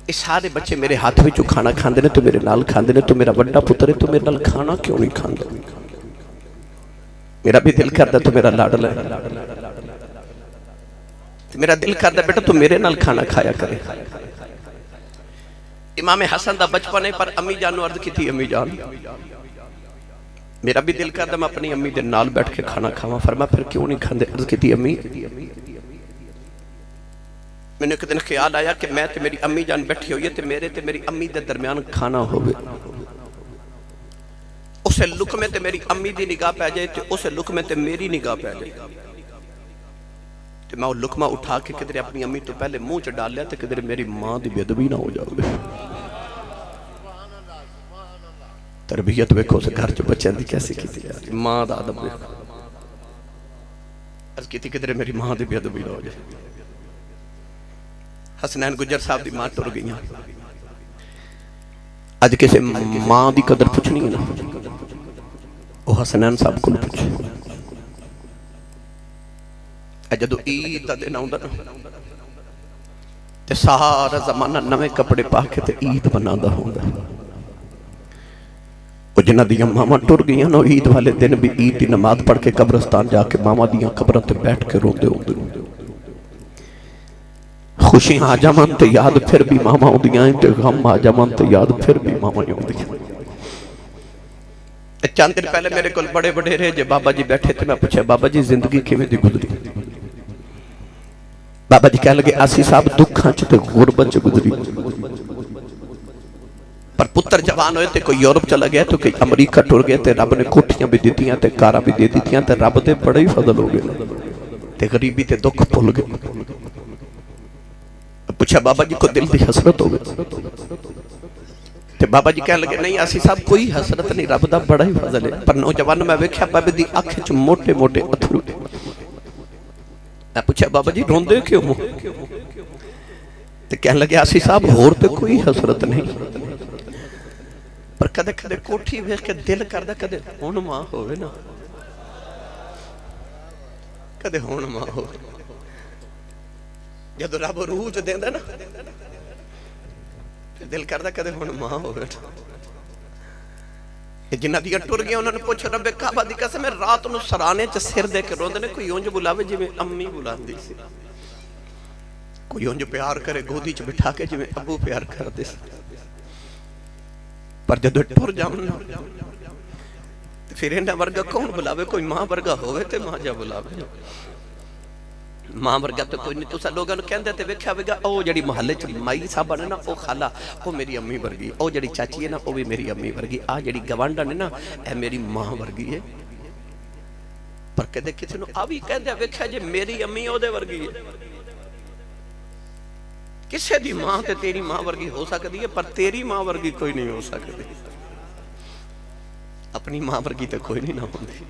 S2: اس سارے بچے میرے ہاتھ میں جو کھانا کھاندے نے تو میرے نال کھاندے نے تو میرا بڑا پتر ہے تو میرے نال کھانا کیوں نہیں کھاندے میرا بھی دل کردہ تو میرا لاڈل ہے میرا دل کردہ بیٹا تو میرے نال کھانا کھایا کرے امام حسن دا بچپنے پر امی جانو عرض کی تھی امی جان میرا بھی دل کردہ میں اپنی امی دے نال بیٹھ کے کھانا کھاوا فرما پھر کیوں نہیں کھاندے عرض کی تھی امی میں نے ایک دن خیال آیا کہ میں تے میری امی جان بیٹھی ہوئی ہے تے میرے تے میری امی دے درمیان کھانا ہوئے اسے لکمے تے میری امی دی نگاہ پہ جائے تے اسے لکمے تے میری نگاہ پہ جائے تو میں وہ لکمہ اٹھا کے کدھر اپنی امی تو پہلے منہ چ ڈال لیا تو کدھر میری ماں دی بے ادبی نہ ہو جاؤ تربیت ویکھو سے گھر جو بچے دی کیسی کی تھی ماں دا ادب ویکھو عرض کی تھی کدھر میری ماں دی بے ادبی نہ ہو جائے حسنین گجر صاحب دی ماں ٹر گئی آج کسے ماں دی قدر پوچھنی ہے نا وہ حسنین صاحب کو پوچھے جدو عید دا دن آؤں دا نا تے سارا زمانہ نوے کپڑے پا کے تے عید بنا دا ہوں دا وہ جنہ دیاں ماما ٹر گئی ہیں عید والے دن بھی عید دی نماز پڑھ کے قبرستان جا کے ماما دیاں قبروں تے بیٹھ کے رو دے ہوں دے خوشی آ جامان تے یاد پھر بھی ماما ہوں دیاں تے غم آ جامان تے یاد پھر بھی ماما ہوں دیاں چند دن پہلے میرے کل بڑے بڑے رہے جے بابا جی بیٹھے تھے میں پوچھا بابا جی زندگی کیویں دی گزری بابا جی کہہ لگے آسی صاحب دکھاں چتے غربت چ گزری پر پتر جوان ہوئے تے کوئی یورپ چلا گیا تو کوئی امریکہ ٹر گئے تے رب نے کوٹھیاں بھی دیتیاں تے کارا بھی دے دیتیاں تے رب دے بڑے ہی فضل ہو گئے تے غریبی تے دکھ پھول گئے پوچھا بابا جی کو دل دی حسرت ہو گئے تے بابا جی کہنے لگے نہیں آسی صاحب کوئی حسرت نہیں رب دا بڑا ہی فضل ہے پر نوجوان میں ویکھیا بابا دی آنکھیں چ موٹے موٹے اتھرو میں پوچھا بابا جی روندے کیوں ہو تے کہنے لگے آسی صاحب ہور تے کوئی حسرت نہیں پر کدے کدے کوٹھی ویکھ کے دل کردا کدے ہن ماں ہوے نا کدے ہن ماں ہو جدو رب روح چ دیندا نا دل کردا کدے ہن ماں ہوے جنہ دیاں ٹر گیا انہوں نے پوچھا رب کعبہ دی قسم ہے رات نو سرانے چ سر دے کے روندے نے کوئی اونج بلاوے جویں امی بلاندی سی کوئی اونج پیار کرے گودی چ بٹھا کے جویں ابو پیار کردے سی پر جدو ٹر جاون پھر انہاں ورگا کون بلاوے کوئی ماں ورگا ہوے تے ماں جا بلاوے ماں ورگا تو کوئی نہیں تسا لوگاں نوں کہندے تے ویکھیا ہوے گا او جڑی محلے چ مائی صاحب نے نا او خالہ او میری امی ورگی او جڑی چاچی ہے نا او بھی میری امی ورگی آ جڑی گوانڈن ہے نا اے میری ماں ورگی ہے پر کدے کسے نوں آ وی کہندے ویکھیا جے میری امی او دے ورگی ہے کسے دی ماں تے تیری ماں ورگی ہو سکدی ہے پر تیری ماں ورگی کوئی نہیں ہو سکدی اپنی ماں ورگی تے کوئی نہیں نہ ہوندی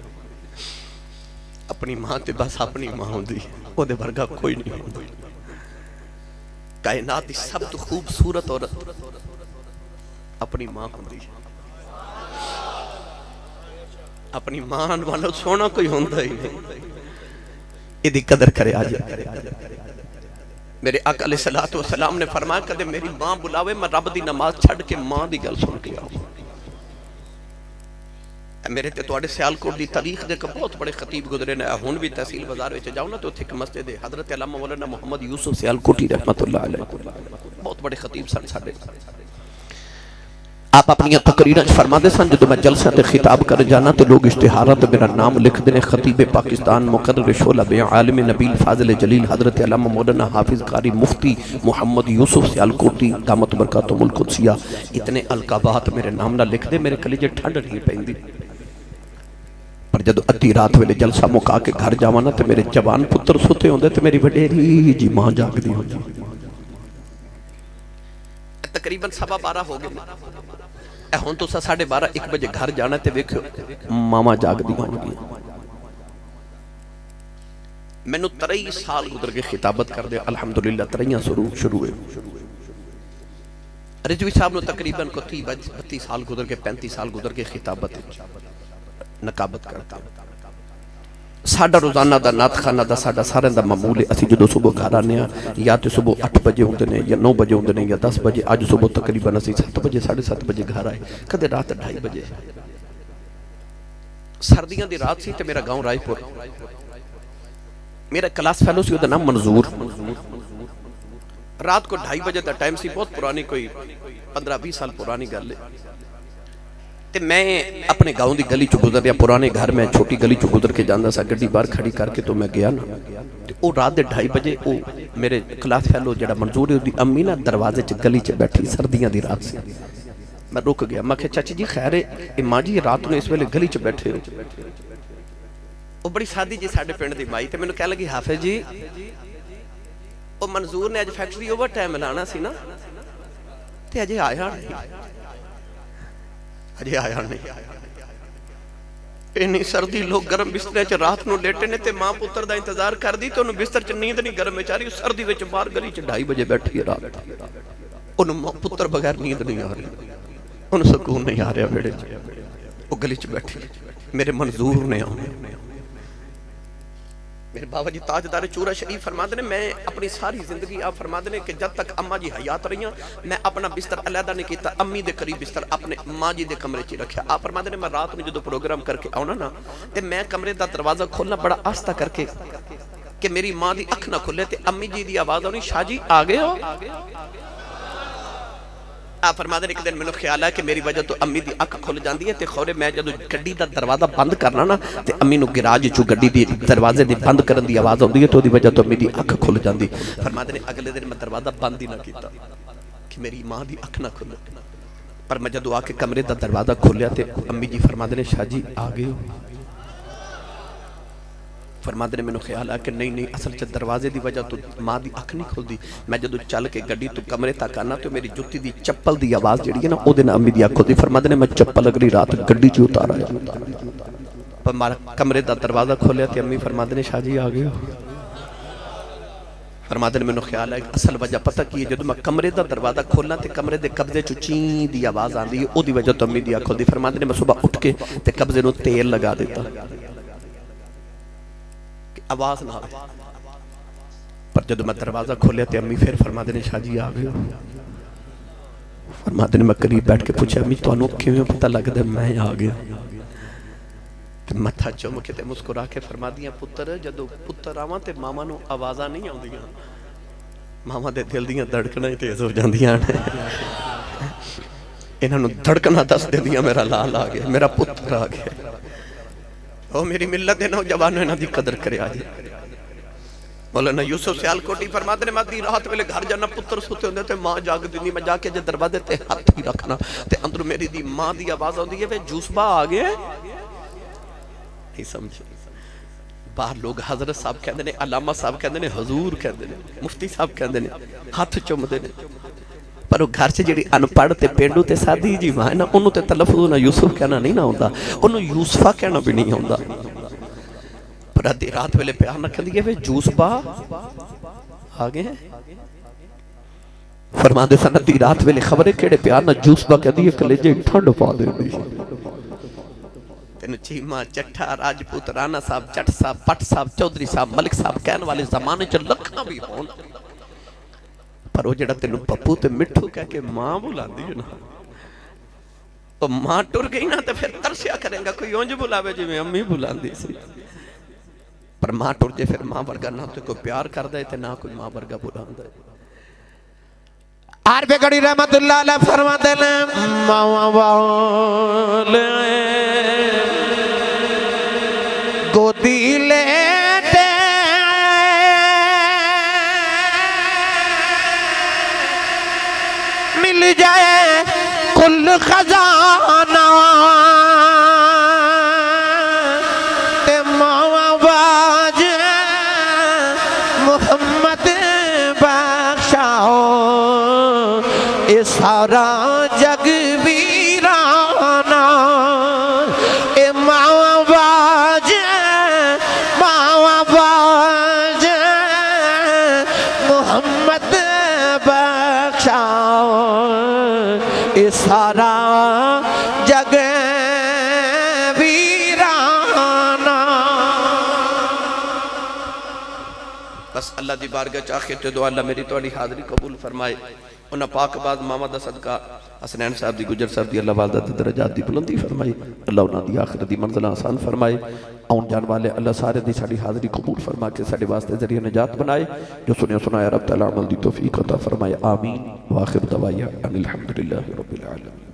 S2: اپنی ماں تے بس اپنی ماں ہوندی او دے ورگا کوئی نہیں ہوندی کائنات دی سب تو خوبصورت عورت اپنی ماں ہوندی اپنی ماں والوں سونا کوئی ہوندا ہی نہیں یہ دی قدر کرے آج میرے آقا علیہ الصلوۃ والسلام نے فرمایا کدے میری ماں بلاوے میں رب دی نماز چھڑ کے ماں دی گل سن کے آؤں. میرے تے تواڈے سیالکوٹ دی تاریخ دے بہت بڑے خطیب گزرے نے. ہن بھی تحصیل بازار وچ جاؤ نا تو اتھے ایک مسجد ہے حضرت علامہ مولانا محمد یوسف سیالکوٹی رحمۃ اللہ علیہ, بہت بڑے خطیب سن ساڈے. آپ اپنی تقریراں فرما دے سن جدوں میں جلسہ تے خطاب کر جانا تے لوگ اشتہارات میرا نام لکھ دے نے خطیب پاکستان مقرر شعلہ بیان عالم نبیل فاضل جلیل حضرت علامہ مولانا حافظ قاری مفتی محمد یوسف سیالکوٹی دامت برکاتہم القدسیہ. اتنے القابات میرے نام نہ لکھ دے, میرے کلیجے ٹھنڈ نہیں پیندی. پر جدو ادھی رات ویلے جلسہ مکا کے گھر جاوانا تے میرے جوان پتر سوتے ہوندے تے میری وڈیری جی ماں جاگ دی ہوندی. تقریباً 12:15 ہو گئے. ہن تو 12:30 1 بجے گھر جانا تے ویکھو ماما جاگ دی ہونگی. مینوں 23 سال گزر کے خطابت کر دے الحمدللہ. 23 شروع ہے. رضوی صاحب نو تقریباً کو 32 سال گزر کے 35 سال گزر کے خطابت نقابت کرتا. ساڈا روزانہ دا نعت خانہ دا ساڈا سارے دا معمول ہے. اسی جدو صبح گھر آنے یا تو صبح 8 بجے ہوندے نے یا 9 بجے ہوندے نے یا 10 بجے. اج صبح تقریباً اسی 7 بجے 7:30 بجے گھر آئے, کدے رات 2:30 بجے. سردیاں دی رات سی تے میرا گاؤں رائے پور. میرا کلاس فیلو سی, او دا نام منظور. رات کو 2:30 بجے دا ٹائم سی, بہت پرانی, کوئی 15-20 سال پرانی گل ہے. تے میں اپنے گاؤں دی گلی چو گزر یا پرانے گھر میں چھوٹی گلی چو گزر کے جاندہ سا, گڈی بار کھڑی کر کے تو میں گیا نا. تے او رات دے 2:30 بجے او میرے کلاس فیلو جڑا منظور ہے دی امی نا دروازے چ گلی چ بیٹھی, سردیاں دی رات سی. میں رک گیا, میں کہا چاچی جی خیر ہے ماں جی رات نے اس ویلے گلی چ بیٹھے ہو. او بڑی سادی جی ساڈے پنڈ دی مائی تے مینوں کہن لگی حافظ جی او منظور نے اج فیکٹری اوور ٹائم لانا سی نا تے اجے آیا نہیں. اجے آیا نہیں. اینی سردی لوگ گرم بسترے چ رات نو لیٹے نے تے ماں پتر دا انتظار کر دی تے انہوں بستر چ نیند نہیں گرم بیچاری سردی وچ باہر گلی چ 2:30 بجے بیٹھی ہے رات. انہوں پتر بغیر نیند نہیں آ رہی, انہوں سکون نہیں آ رہا بیڑے چ. وہ گلی چ بیٹھی میرے منظور نے آنے. میرے بابا جی تاجدار چورا شریف فرماتے ہیں میں اپنی ساری زندگی آپ فرماتے ہیں کہ جب تک اماں جی حیات رہی ہیں میں اپنا بستر علیحدہ نہیں کیتا, امی دے قریب بستر اپنے ماں جی دے کمرے چی رکھیا. آپ فرماتے ہیں میں رات میں جدو پروگرام کر کے آؤنا نا تے میں کمرے دا دروازہ کھولنا بڑا آستہ کر کے کہ میری ماں دی اکھ نہ کھلے تے امی جی دی آواز ہونی شاہ جی آگے ہو. آپ فرماتے ہیں ایک دن میں نے خیال ہے کہ میری وجہ تو امی دی اکھ کھل جاندی ہے تے خورے میں جدو گڈی دا دروازہ بند کرنا نا تے امی نو گراج چو گڈی دی دروازے دی بند کرن دی آواز ہوندی ہے تو دی وجہ تو امی دی اکھ کھل جاندی. فرماتے ہیں اگلے دن میں دروازہ بند ہی نہ کیتا کہ میری ماں دی اکھ نہ کھلے. پر میں جدو آ کے کمرے دا دروازہ کھولیا تے امی جی فرماتے ہیں شاہ جی آگے ہو. فرماتے ہیں میں نے خیال ہے کہ نہیں اصل چا دروازے دی وجہ تو ماں دی اکھ نہیں کھل دی. میں جدو چل کے گڈی تو کمرے تک آنا تو میری جوتی دی چپل دی آواز جڑی ہے نا او دن امی دی اکھ کھل دی. فرماتے ہیں میں چپل اگلی رات گڈی چی اتارا ہے. پر مارا کمرے دا دروازہ کھولیا تے امی فرماتے ہیں شاہ جی آگے ہو. فرماتے ہیں میں نے خیال ہے اصل وجہ پتہ کی ہے جدو میں کمرے دا دروازہ کھولنا تے کمرے دے قبضے چو چین دی آواز آن دی او دی وجہ تو امی دی اکھ کھل دی. فرماتے ہیں میں صبح اٹھ کے تے قبضے نو تیل لگا دیتا آواز نہ آئے. پر جدو میں دروازہ کھولیا تے امی پھر فرماتے ہیں شاہ جی آگے ہو. فرماتے ہیں میں قریب بیٹھ کے پوچھا امی تو انہوں کیوں پتہ لگ دے میں آگیا. متھا چوم کے تے مسکرا کے فرما دیا پتر جدو پتر آواں تے ماما نو آوازاں نہیں آن دیاں, ماما دے دل دیاں دھڑکنا ہی تیز ہو جان دیاں. انہوں نے دھڑکنا دس دے دیاں میرا لال آگیا, میرا پتر آگیا. او میری ملت نوجوانوں انہاں دی قدر کرے آجے. مولانا یوسف سیالکوٹی فرماتے ہیں میں دی رات ویلے گھر جانا پتر سوتے ہوندے تے ماں جاگ دیندی. میں جا کے جے دروازے تے ہاتھ ہی رکھنا تے اندر میری دی ماں دی آواز ہوندی ہے وے جوس با آ گئے. نہیں سمجھ باہر لوگ حضرت صاحب کہندے نے, علامہ صاحب کہندے نے, حضور کہندے نے, مفتی صاحب کہندے نے, ہاتھ چومدے نے. پر وہ گھر سے جڑی ان پڑھ تے پینڈو تے سادی جی ماں ہے نا انہوں تے تلفظ نہ یوسف کہنا نہیں نہ ہوندا, انہوں یوسفہ کہنا بھی نہیں ہوندا. پر ادھی رات ویلے پیار نہ کہندی ہے وے جوس با آگے ہیں. فرما دے سن ادھی رات ویلے خبرے کیڑے پیار نہ جوس با کہندی ہے کلیجے ٹھنڈ پا دیندی. تینو چیمہ چٹھا راجپوت رانا صاحب چٹ صاحب پٹ صاحب چودھری صاحب ملک صاحب کہنے والے زمانے چ لکھاں بھی ہون پر وہ جڑا تینوں پپو تے مٹھو کہہ کے ماں بلا دی نا، وہ ماں ٹر گئی نا تو پھر ترسیا کریں گا کوئی اونج بلاوے جی میں امی بلا دی سی، پر ماں ٹر جے پھر ماں ورگا نہ تو کوئی پیار کر دے تے نہ کوئی ماں ورگا بلا دے۔
S1: عارف گڑی رحمت اللہ علیہ فرماتے ہیں ماں والے گودی لیتے مل جائے کل خزانہ تے ماں باج محمد بخشاؤ اے سارا جگ ویرانہ اے ماں باج محمد بخشاؤ اے سارا جگ ویرانہ۔
S2: بس اللہ دی بارگاہ چاہے تو دعا اللہ میری توڑی حاضری قبول فرمائے، انہاں پاک بعد ماما دا صدقہ حسنین صاحب دی گجر صاحب دی اللہ والدہ دی درجات دی بلندی فرمائے، اللہ انہاں دی آخرت دی منزل آسان فرمائے، آن جان والے اللہ سارے دی ساڑی حاضری قبول فرما کے ساڑے واسطے ذریعہ نجات بنائے، جو سنیا سنایا رب تعالیٰ عمل دی توفیق عطا فرمائے، آمین، وآخر دعوایا ان الحمدللہ رب العالمین۔